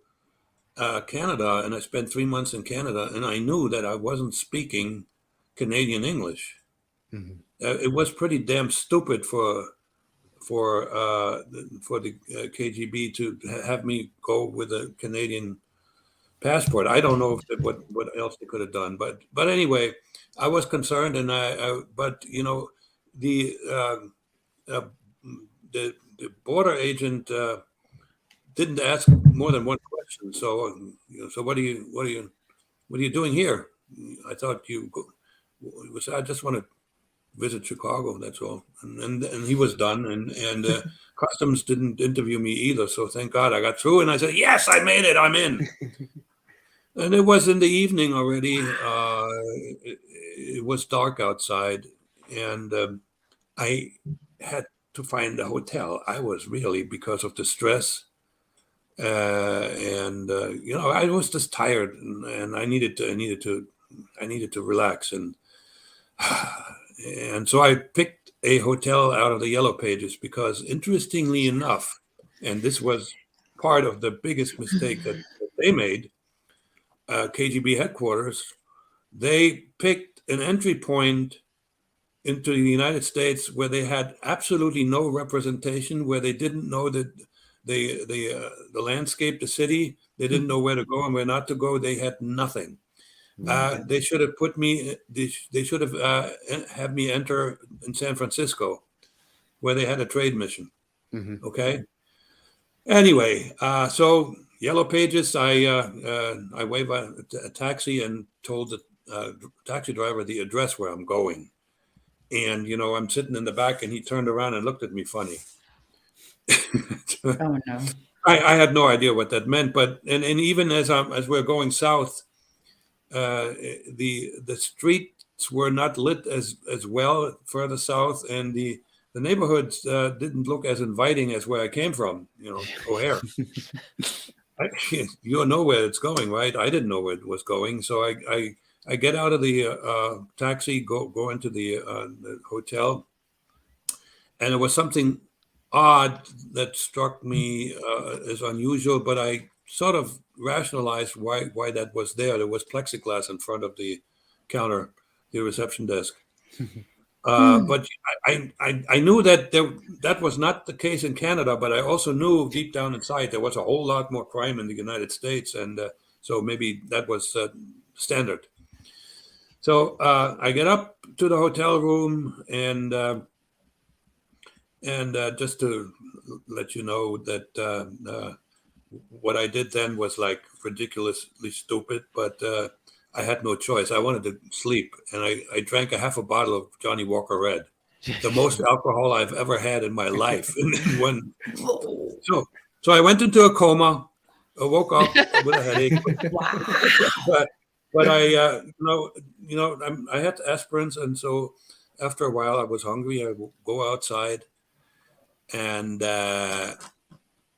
Canada, and I spent 3 months in Canada, and I knew that I wasn't speaking Canadian English. Mm-hmm. It was pretty damn stupid for the KGB to have me go with a Canadian passport. I don't know what else they could have done, but anyway, I was concerned, and the border agent didn't ask more than one question. So what are you doing here? I thought I just want to visit Chicago. That's all. And he was done. And customs didn't interview me either. So thank God I got through. And I said, yes, I made it. I'm in. And it was in the evening already. It was dark outside, and I had to find a hotel. I was really, because of the stress, I was just tired, and I needed to relax, and so I picked a hotel out of the Yellow Pages because, interestingly enough, and this was part of the biggest mistake that they made, KGB headquarters, they picked an entry point into the United States where they had absolutely no representation, where they didn't know that the landscape, the city, they didn't know where to go and where not to go. They had nothing. They should have put me. They should have had me enter in San Francisco, where they had a trade mission. Mm-hmm. Okay. Anyway, so Yellow Pages. I wave a taxi and told the taxi driver the address where I'm going. And, I'm sitting in the back, and he turned around and looked at me funny. Oh, no. I had no idea what that meant. But and even as we're going south, the streets were not lit as well further south, and the neighborhoods didn't look as inviting as where I came from. O'Hare. You know where it's going, right? I didn't know where it was going, so I get out of the taxi, go into the hotel, and it was something odd that struck me as unusual, but I sort of rationalized why that was there. There was plexiglass in front of the counter, the reception desk. But I knew that that was not the case in Canada, but I also knew deep down inside there was a whole lot more crime in the United States, and so maybe that was standard. So I get up to the hotel room, and just to let you know that what I did then was like ridiculously stupid, but I had no choice. I wanted to sleep, and I drank a half a bottle of Johnny Walker Red, the most alcohol I've ever had in my life. In one. So I went into a coma. I woke up with a headache. But I, I had aspirins, and so after a while I was hungry. I would go outside, and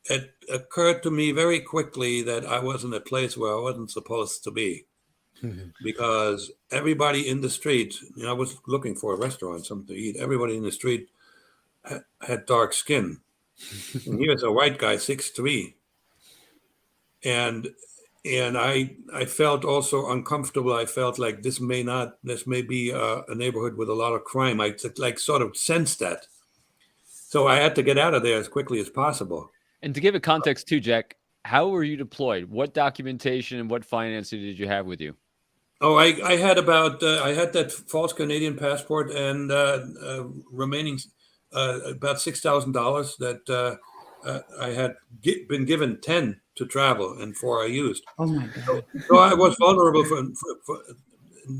it occurred to me very quickly that I was in a place where I wasn't supposed to be. Because everybody in the street, I was looking for a restaurant, something to eat. Everybody in the street had dark skin. And here's a white guy, 6'3". And I felt also uncomfortable. I felt like this may be a neighborhood with a lot of crime. I sort of sensed that. So I had to get out of there as quickly as possible. And to give it context too, Jack, how were you deployed? What documentation and what financing did you have with you? Oh, I had I had that false Canadian passport and remaining about $6,000 that I had been given 10 to travel, and 4 I used. Oh my God! So I was vulnerable for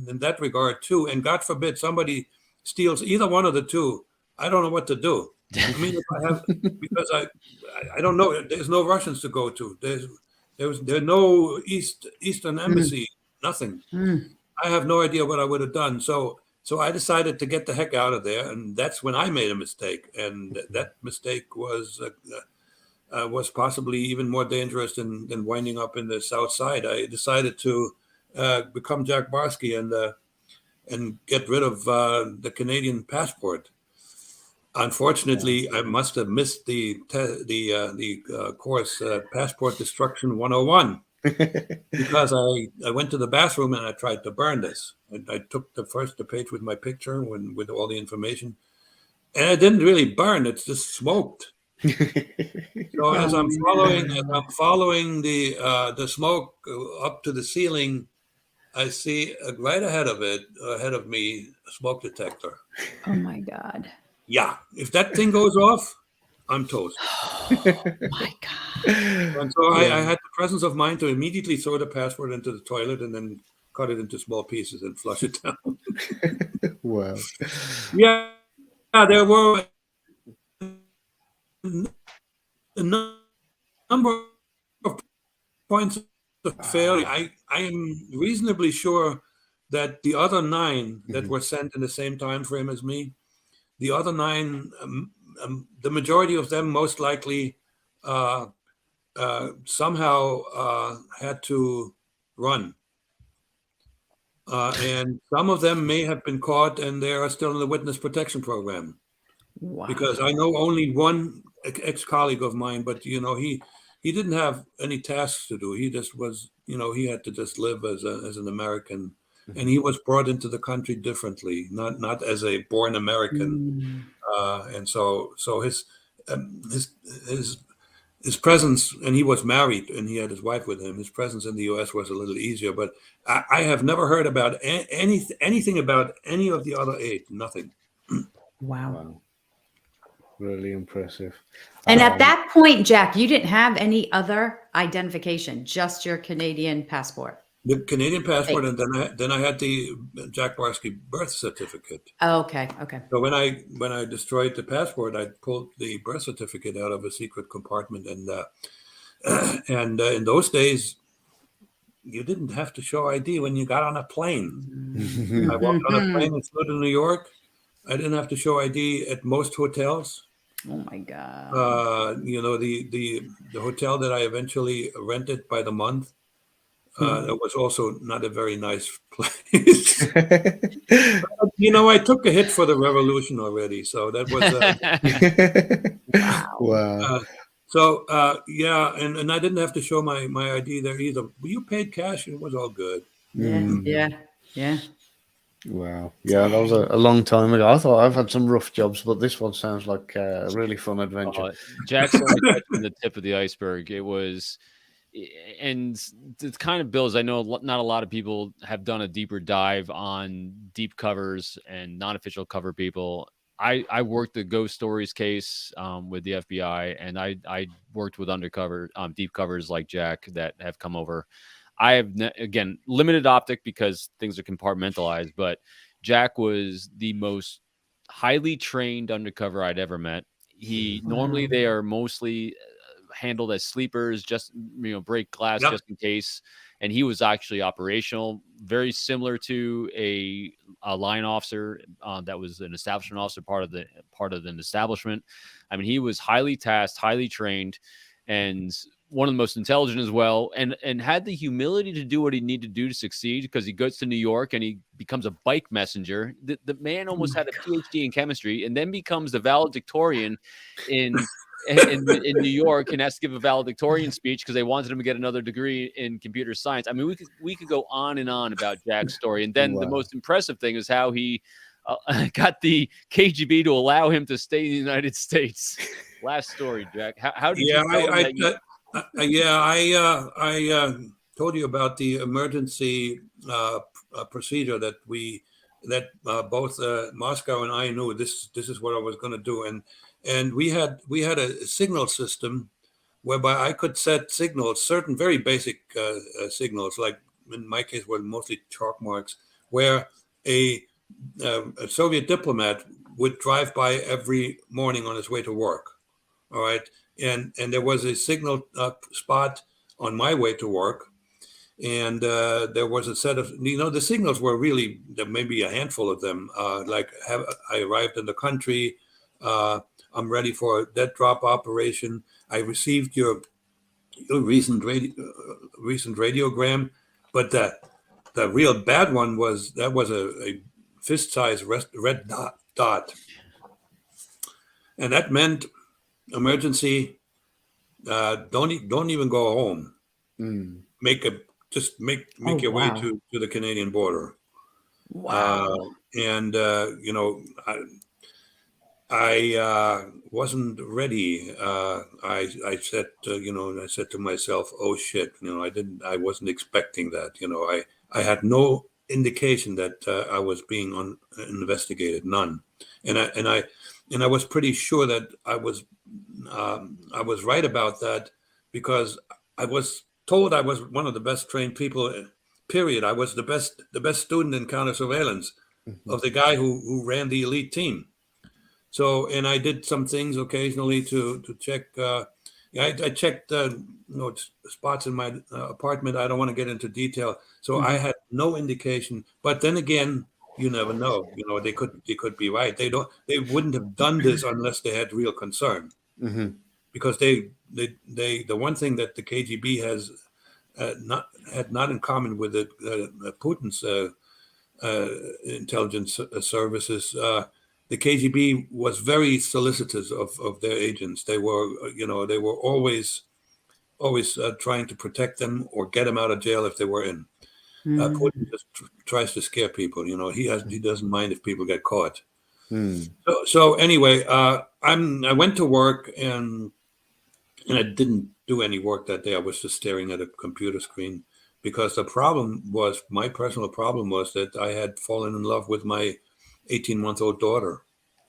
in that regard too. And God forbid somebody steals either one of the two, I don't know what to do. I mean, if I have, because I don't know. There's no Russians to go to. There's no Eastern embassy. Nothing. I have no idea what I would have done. So I decided to get the heck out of there, and that's when I made a mistake. And that mistake was possibly even more dangerous than winding up in the South Side. I decided to become Jack Barsky and get rid of the Canadian passport. Unfortunately, I must have missed the course Passport Destruction 101. Because I went to the bathroom and I tried to burn this. I took the page with my picture with all the information, and it didn't really burn. It just smoked. So as I'm following the smoke up to the ceiling, I see right ahead of me, a smoke detector. Oh my God! Yeah, if that thing goes off, I'm toast. Oh my God. And so I had the presence of mind to immediately throw the passport into the toilet and then cut it into small pieces and flush it down. Wow. Yeah, there were a number of points of failure. I am reasonably sure that the other 9 that were sent in the same time frame as me, the other 9, the majority of them most likely somehow had to run. And some of them may have been caught and they are still in the witness protection program. Wow. Because I know only one ex-colleague of mine, but he didn't have any tasks to do. He just was, he had to just live as an American. And he was brought into the country differently, not as a born American. And so his presence, and he was married and he had his wife with him. His presence in the U.S. was a little easier, but I have never heard about anything about any of the other 8. Nothing. Wow. Really impressive. And at that point, Jack, you didn't have any other identification, just your Canadian passport. The Canadian passport, and then I had the Jack Barsky birth certificate. Oh, okay. So when I destroyed the passport, I pulled the birth certificate out of a secret compartment, and in those days, you didn't have to show ID when you got on a plane. I walked on a plane and flew to New York. I didn't have to show ID at most hotels. Oh my God. The hotel that I eventually rented by the month, that was also not a very nice place. I took a hit for the revolution already, so that was wow. And I didn't have to show my ID there either. You paid cash, and it was all good. Yeah. Wow. Yeah, that was a long time ago. I thought I've had some rough jobs, but this one sounds like a really fun adventure. Jack's only touching the tip of the iceberg. It was, and it kind of builds. I know not a lot of people have done a deeper dive on deep covers and non-official cover people. I worked the Ghost Stories case with the FBI, and I worked with undercover deep covers like Jack that have come over. I have, again, limited optic because things are compartmentalized, but Jack was the most highly trained undercover I'd ever met. Normally they are mostly handled as sleepers, just, break glass just in case. And he was actually operational, very similar to a line officer that was an establishment officer, part of an establishment. I mean, he was highly tasked, highly trained, and one of the most intelligent as well, and had the humility to do what he needed to do to succeed, because he goes to New York and he becomes a bike messenger. The man almost had a PhD in chemistry and then becomes the valedictorian in New York, and has to give a valedictorian speech because they wanted him to get another degree in computer science. I mean, we could go on and on about Jack's story. And then the most impressive thing is how he got the KGB to allow him to stay in the United States. Last story, Jack. How did you? I told you about the emergency procedure that both Moscow and I knew this is what I was going to do, and we had a signal system whereby I could set signals, certain very basic signals, like in my case were mostly chalk marks, where a Soviet diplomat would drive by every morning on his way to work. All right. And there was a signal spot on my way to work. And there was a set of, the signals were really, there may be a handful of them. I arrived in the country. I'm ready for a dead drop operation. I received your recent radiogram. But the real bad one was a fist-sized red dot. And that meant emergency. Don't even go home. Make your way to the Canadian border. Wow. I wasn't ready. I said to myself, "Oh shit!" I wasn't expecting that. I had no indication that I was being investigated, none. And I was pretty sure that I was right about that, because I was told I was one of the best trained people. Period. I was the best student in counter-surveillance of the guy who ran the elite team. So, and I did some things occasionally to check. I checked spots in my apartment. I don't want to get into detail. So I had no indication. But then again, you never know. They could be right. They wouldn't have done this unless they had real concern. Because the one thing that the KGB has not in common with Putin's intelligence services. The KGB was very solicitous of their agents. They were always trying to protect them or get them out of jail if they were in. Putin just tries to scare people. He doesn't mind if people get caught. So anyway, I went to work and I didn't do any work that day. I was just staring at a computer screen, because my personal problem was that I had fallen in love with my 18-month-old daughter.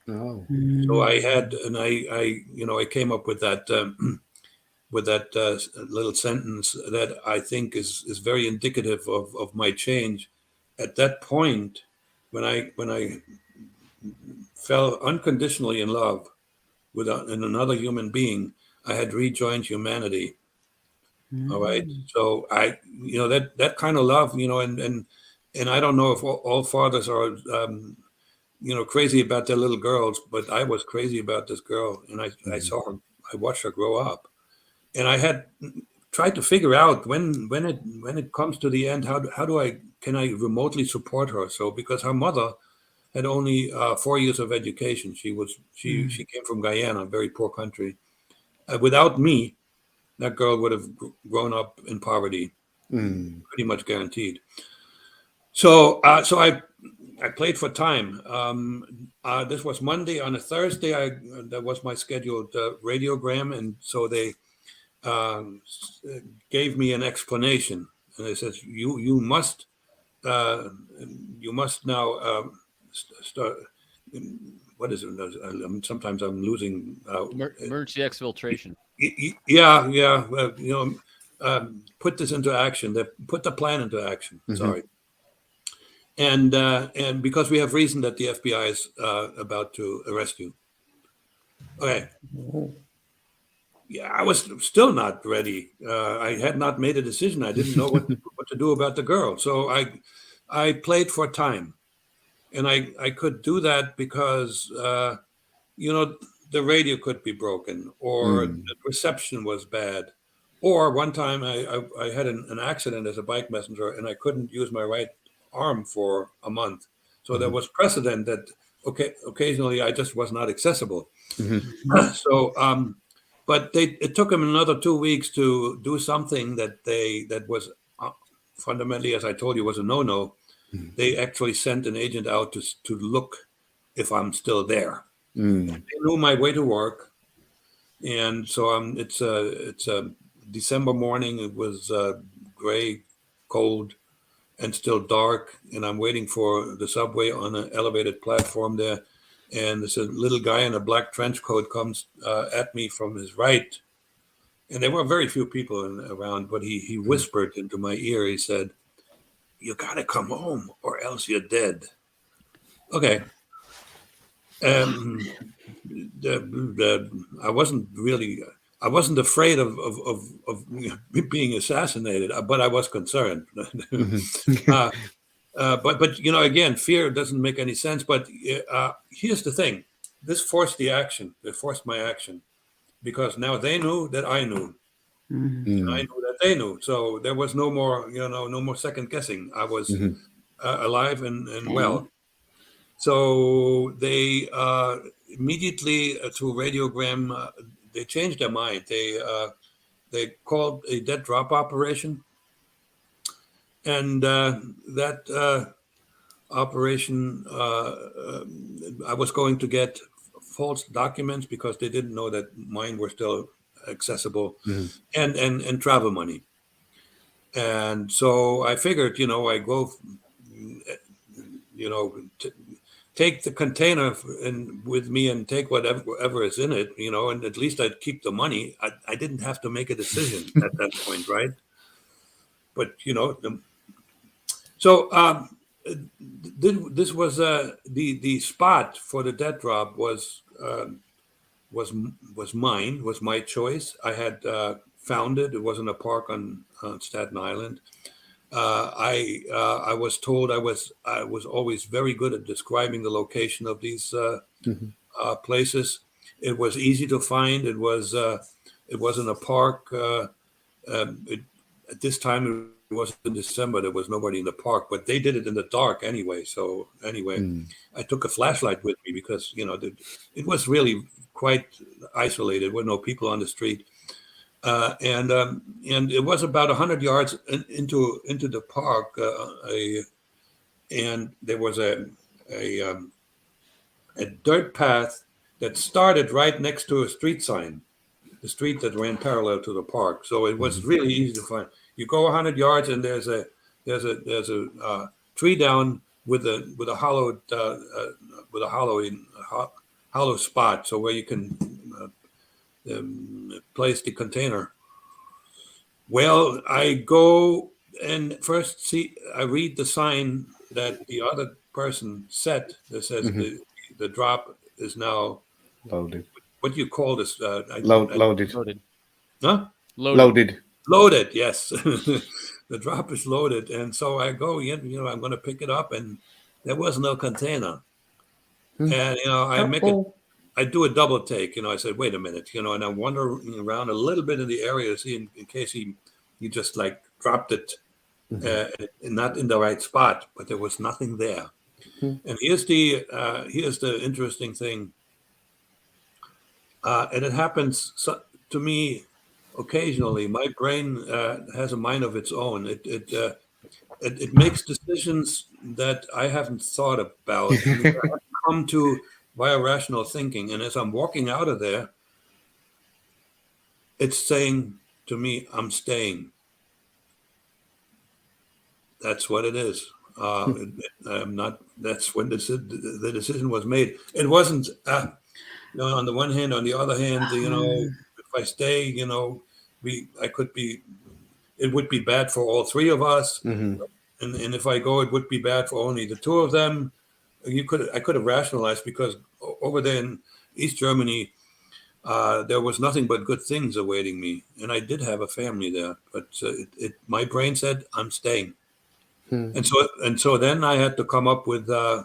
Oh. So I came up with that little sentence that I think is very indicative of my change. At that point, when I fell unconditionally in love with another human being, I had rejoined humanity. All right. So that kind of love, and I don't know if all fathers are, crazy about their little girls, but I was crazy about this girl, and I saw her, I watched her grow up, and I had tried to figure out when it comes to the end, can I remotely support her? So because her mother had only 4 years of education, she came from Guyana, a very poor country. Without me, that girl would have grown up in poverty, pretty much guaranteed. So I played for time. This was Monday. On a Thursday, that was my scheduled radiogram, and so they gave me an explanation, and they said you must now start. What is it? Sometimes I'm losing. Emergency exfiltration. Yeah. Put this into action. Put the plan into action. Sorry. And because we have reason that the FBI is about to arrest you. Okay. Yeah, I was still not ready. I had not made a decision. I didn't know what to do about the girl. So I played for time, and I could do that because the radio could be broken, or the reception was bad, or one time I had an accident as a bike messenger, and I couldn't use my right arm for a month. So there was precedent that occasionally I just was not accessible. So but it took them another 2 weeks to do something that was fundamentally, as I told you, was a no-no. They actually sent an agent out to look if I'm still there. They knew my way to work, and so it's a December morning. It was gray, cold, and still dark, and I'm waiting for the subway on an elevated platform there, and there's a little guy in a black trench coat comes at me from his right, and there were very few people around, but he whispered into my ear. He said, "You gotta come home, or else you're dead." Okay. I wasn't afraid of being assassinated, but I was concerned. But again, fear doesn't make any sense. But here's the thing: this forced the action. It forced my action because now they knew that I knew, and I knew that they knew. So there was no more, no more second guessing. I was alive and well. So they immediately through radiogram, they changed their mind. They called a dead drop operation, and that operation, I was going to get false documents because they didn't know that mine were still accessible, and travel money. And so I figured, I go, take the container with me and take whatever is in it, and at least I'd keep the money. I didn't have to make a decision at that point, right? But this was the spot for the dead drop was mine, was my choice. I had found it. It was in a park on Staten Island. I was told I was always very good at describing the location of these places. It was easy to find. It was in a park. At this time, it was in December. There was nobody in the park, but they did it in the dark anyway. So anyway, I took a flashlight with me because it was really quite isolated. There were no people on the street. And it was about 100 yards into the park, and there was a dirt path that started right next to a street sign, the street that ran parallel to the park. So it was really easy to find. You go 100 yards, and there's a tree down with a hollow spot, so where you can place the container. Well, I go and first I read the sign that the other person set that says the drop is now loaded. What do you call this? Loaded. Huh? Loaded. Loaded, yes. The drop is loaded. And so I go, I'm going to pick it up, and there was no container. And, I do a double take. I said, wait a minute, and I wander around a little bit in the area to see in case he just like dropped it not in the right spot, but there was nothing there. And here's the interesting thing. And it happens to me occasionally. My brain has a mind of its own. It makes decisions that I haven't thought about. I have to come to via rational thinking. And as I'm walking out of there, it's saying to me, I'm staying. That's what it is. I'm not. That's when the decision was made. It wasn't. On the one hand, on the other hand, if I stay, I could be. It would be bad for all three of us, and if I go, it would be bad for only the two of them. I could have rationalized, because over there in East Germany, there was nothing but good things awaiting me, and I did have a family there. But my brain said, I'm staying. And so then I had to come up with, I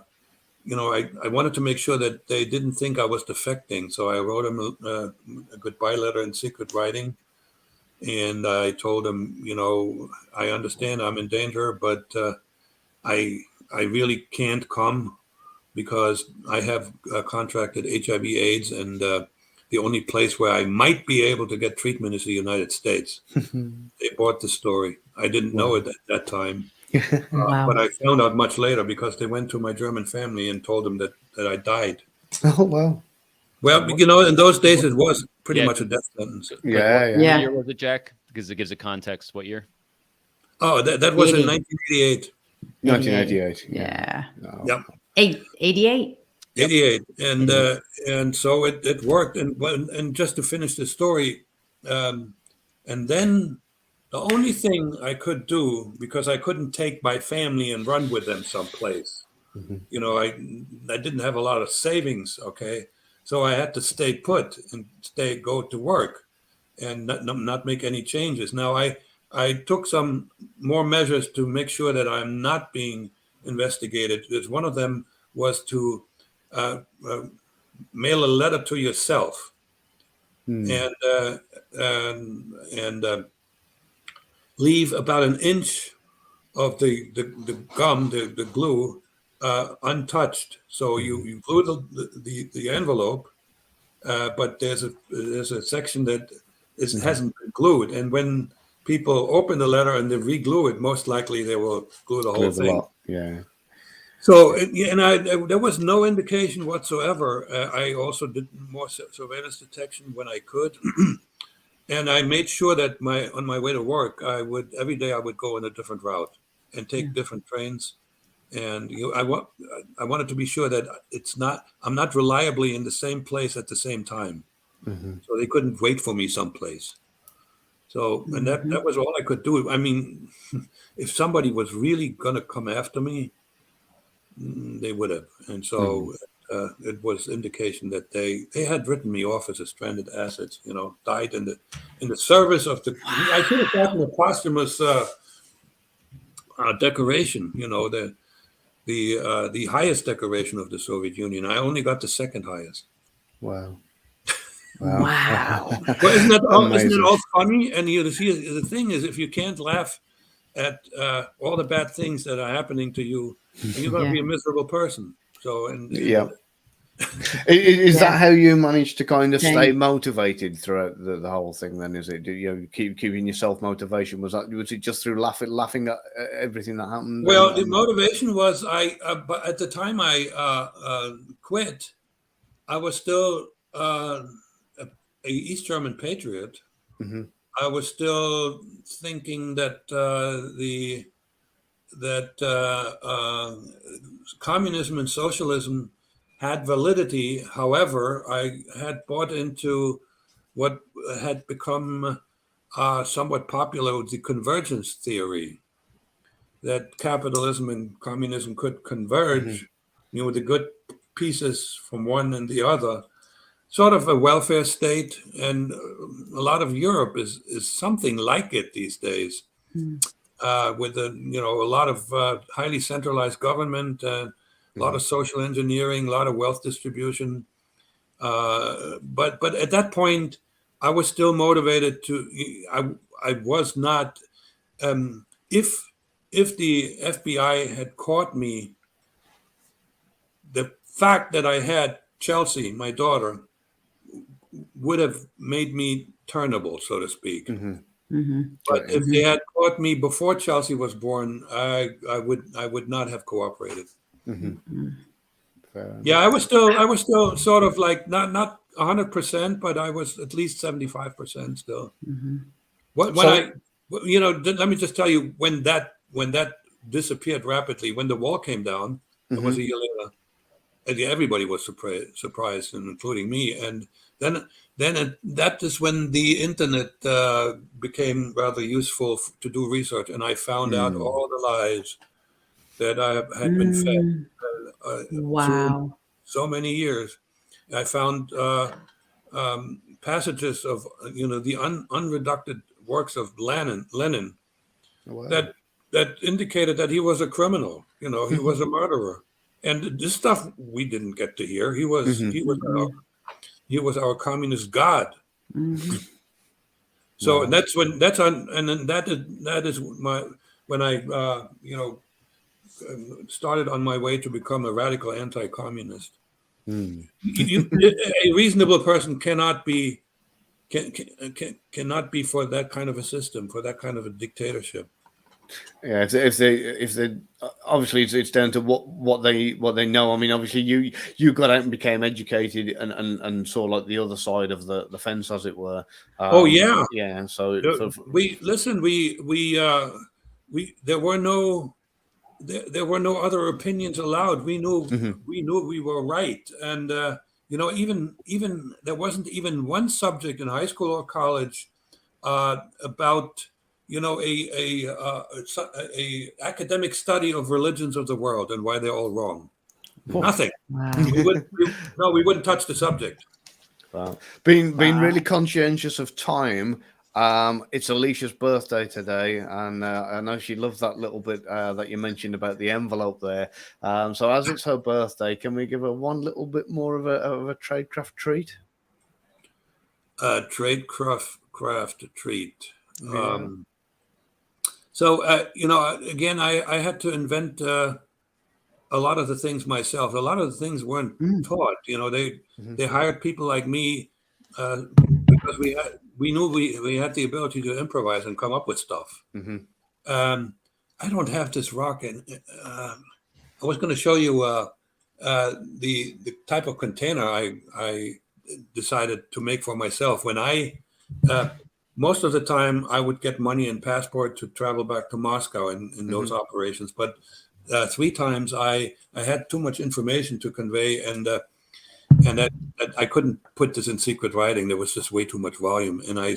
wanted to make sure that they didn't think I was defecting. So I wrote them a goodbye letter in secret writing. And I told them, I understand I'm in danger, but I really can't come because I have contracted HIV/AIDS, and the only place where I might be able to get treatment is the United States. They bought the story. I didn't know it at that time. But I found out much later, because they went to my German family and told them that I died. Oh, wow. Well, in those days, it was pretty much a death sentence. What year was it, Jack? Because it gives a context. What year? Oh, that was in 1988. 1988. Yeah. Oh. Yep. 88. 88. And so it worked. And just to finish the story, and then the only thing I could do, because I couldn't take my family and run with them someplace, I didn't have a lot of savings. Okay. So I had to stay put and go to work and not make any changes. Now I took some more measures to make sure that I'm not being investigated. Because one of them was to mail a letter to yourself and leave about an inch of the gum, the glue, untouched. So you glue the envelope, but there's a section that hasn't been glued. And when people open the letter and they re-glue it, most likely they will glue the whole thing. Yeah. So, there was no indication whatsoever. I also did more surveillance detection when I could. And I made sure that on my way to work, every day I would go in a different route and take different trains. And I wanted to be sure that I'm not reliably in the same place at the same time. So they couldn't wait for me someplace. So, and that was all I could do. I mean, if somebody was really going to come after me, they would have. And so it was indication that they had written me off as a stranded asset, died in the service of the. I should have gotten a posthumous decoration, the highest decoration of the Soviet Union. I only got the second highest. Wow. Wow. Well, isn't that all funny? And the thing is, if you can't laugh at all the bad things that are happening to you, you're going to be a miserable person. So, is that how you managed to kind of stay motivated throughout the whole thing? Then is it? Keeping yourself motivation? Was it just through laughing at everything that happened? Well, the motivation was but at the time I quit, I was still a East German patriot. I was still thinking that communism and socialism had validity. However, I had bought into what had become somewhat popular with the convergence theory, that capitalism and communism could converge, the good pieces from one and the other. sort of a welfare state, and a lot of Europe is something like it these days, with a lot of highly centralized government, a lot of social engineering, a lot of wealth distribution. But at that point, I was still motivated to. I was not. If the FBI had caught me, the fact that I had Chelsea, my daughter, would have made me turnable, so to speak. But if they had caught me before Chelsea was born, I would not have cooperated. Yeah, I was still sort of like not 100%, but I was at least 75% still. Let me just tell you, when that disappeared rapidly, when the wall came down, it was a year later. Everybody was surprised, including me. And then that is when the internet became rather useful to do research, and I found out all the lies that I had been fed through so many years. I found passages of the unreducted works of Lenin that indicated that he was a criminal. He was a murderer. And this stuff we didn't get to hear. He was our communist god. So that is when I started on my way to become a radical anti-communist. A reasonable person cannot be for that kind of a system, for that kind of a dictatorship. Yeah, if they obviously it's down to what they know. I mean, obviously you got out and became educated and saw like the other side of the fence, as it were. Yeah. So we there were no other opinions allowed. We knew we were right, and even there wasn't even one subject in high school or college about a academic study of religions of the world and why they're all wrong. Nothing. We wouldn't touch the subject. Wow. Being really conscientious of time. It's Alicia's birthday today, and I know she loves that little bit that you mentioned about the envelope there. So as it's her birthday, can we give her one little bit more of a tradecraft treat? Tradecraft treat. Yeah. So, again, I had to invent a lot of the things myself. A lot of the things weren't taught. They hired people like me because we knew we had the ability to improvise and come up with stuff. I don't have this rock, and I was going to show you the type of container I decided to make for myself when I. Most of the time, I would get money and passport to travel back to Moscow in those operations. But 3 times I had too much information to convey, and that I couldn't put this in secret writing. There was just way too much volume, and I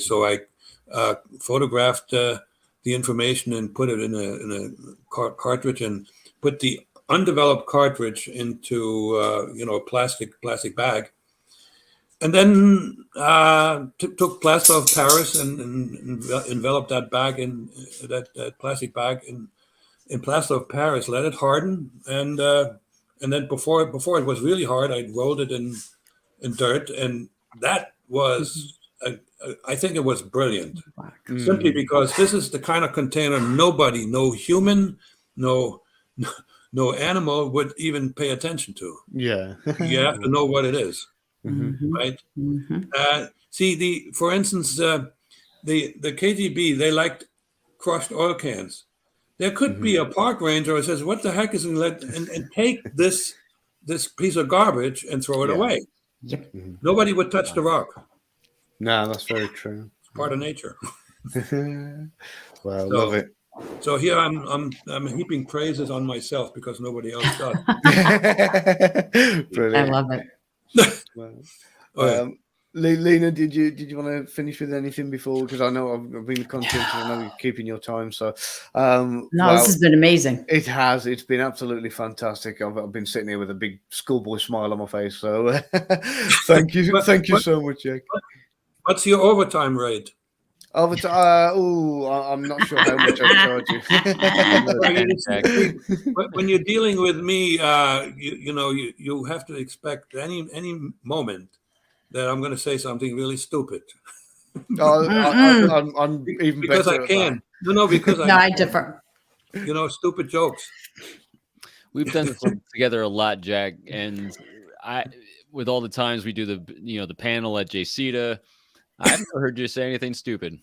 photographed the information and put it in a cartridge, and put the undeveloped cartridge into a plastic bag. And then took plaster of Paris and enveloped that bag in that plastic bag in plaster of Paris. Let it harden, and then before it was really hard, I rolled it in dirt, and that was I think it was brilliant. Simply because this is the kind of container nobody, no human, no animal would even pay attention to. Yeah, you have to know what it is. Right. For instance, the KGB, they liked crushed oil cans. There could be a park ranger who says, "What the heck is and take this piece of garbage and throw it away." Yep. Nobody would touch the rock. No, that's very true. It's part of nature. Well, love it. So here I'm heaping praises on myself because nobody else does. Brilliant. I love it. Lena, did you want to finish with anything before? Because I know I've been conscientious. I know you're keeping your time. So, no, this has been amazing. It has. It's been absolutely fantastic. I've been sitting here with a big schoolboy smile on my face. So, thank you so much, Jack. What's your overtime rate? I'm not sure how much I charge you. When you're dealing with me, you have to expect any moment that I'm going to say something really stupid. I'm even because better I can. That. No, because I differ. Stupid jokes. We've done this together a lot, Jack, and with all the times we do the panel at JCETA, I've never heard you say anything stupid.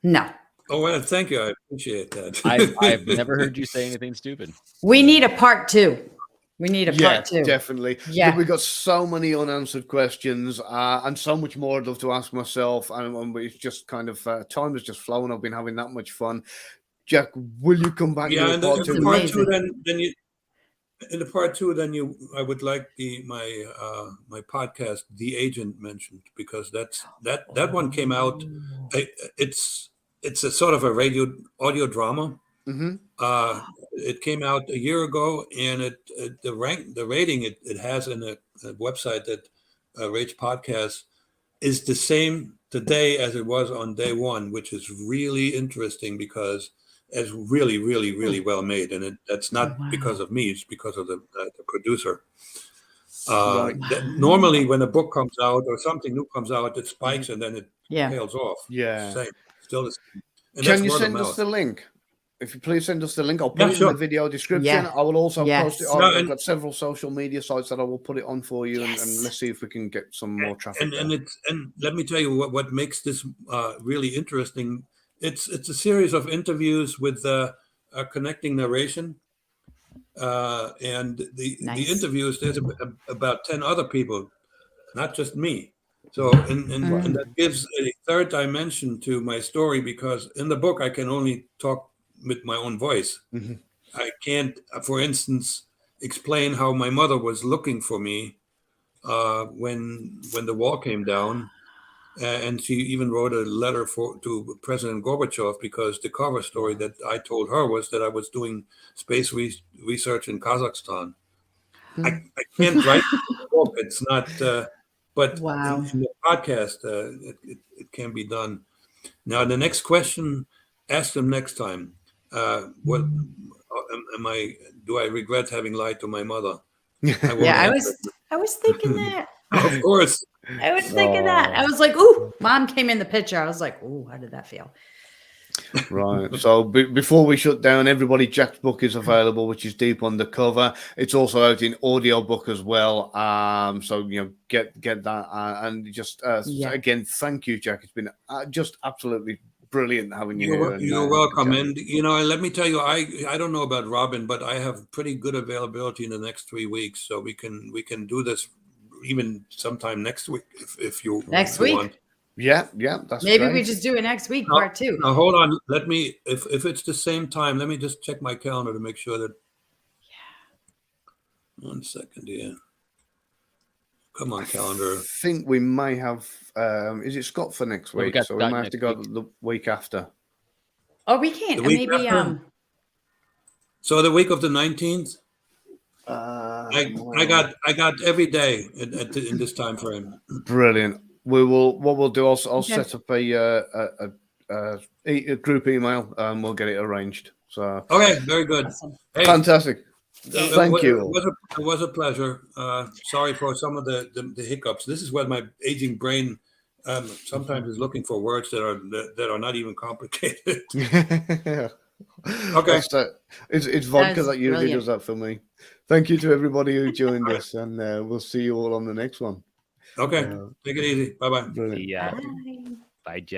No. Oh, well, thank you. I appreciate that. I've never heard you say anything stupid. We need a part 2. We need a part 2. Definitely. Yeah. We've got so many unanswered questions and so much more I'd love to ask myself. And it's just kind of time has just flown. I've been having that much fun. Jack, will you come back? Yeah, and part 2? In part 2, in the part 2, I would like my podcast, The Agent, mentioned, because that one came out. It's a sort of a audio drama. Mm-hmm. It came out a year ago, and the rating it has in a website that rates podcasts is the same today as it was on day one, which is really interesting because it's really, really, really well made, and that's not because of me; it's because of the producer. Normally, when a book comes out or something new comes out, it spikes and then it tails off. Yeah, still the same. And can you send us the link? If you please send us the link, I'll put it in the video description. Yeah. I will also post it on. I've got several social media sites that I will put it on for you, and let's see if we can get some more traffic. And let me tell you what makes this really interesting. It's a series of interviews with connecting narration, and the interviews. There's about 10 other people, not just me. So and that gives a third dimension to my story, because in the book I can only talk with my own voice. Mm-hmm. I can't, for instance, explain how my mother was looking for me when the wall came down, and she even wrote a letter to President Gorbachev, because the cover story that I told her was that I was doing space research in Kazakhstan. I can't write the book. It's not, but in the podcast, it can be done. Now, the next question, ask them next time. What do I regret having lied to my mother? I was thinking that. Of course. I was thinking that. I was like, ooh, Mom came in the picture. I was like, ooh, how did that feel? Right. So before we shut down, everybody, Jack's book is available, which is Deep Undercover. It's also out in audio book as well. So get that, and just again, thank you, Jack. It's been just absolutely brilliant having you here. You're welcome. And let me tell you, I don't know about Robin, but I have pretty good availability in the next 3 weeks, so we can do this even sometime next week if you want. Yeah, that's maybe great. we just do it next week, part 2. Now hold on, let me, if it's the same time, let me just check my calendar to make sure that. Yeah. 1 second here. Come on, calendar. I think we may have. Is it Scott for next week? So we might have to go the week after. Oh, we can't. Maybe So the week of the 19th. I got every day in this time frame. Brilliant. We will. What we'll do, I'll set up a group email, and we'll get it arranged. So okay, very good. Awesome. Hey, fantastic. Thank you. It was a pleasure. Sorry for some of the hiccups. This is what my aging brain sometimes is looking for, words that are not even complicated. Okay. It's vodka that usually does that for me. Thank you to everybody who joined us, and we'll see you all on the next one. Okay. Take it easy. Bye-bye. Brilliant. Yeah. Bye, Jack.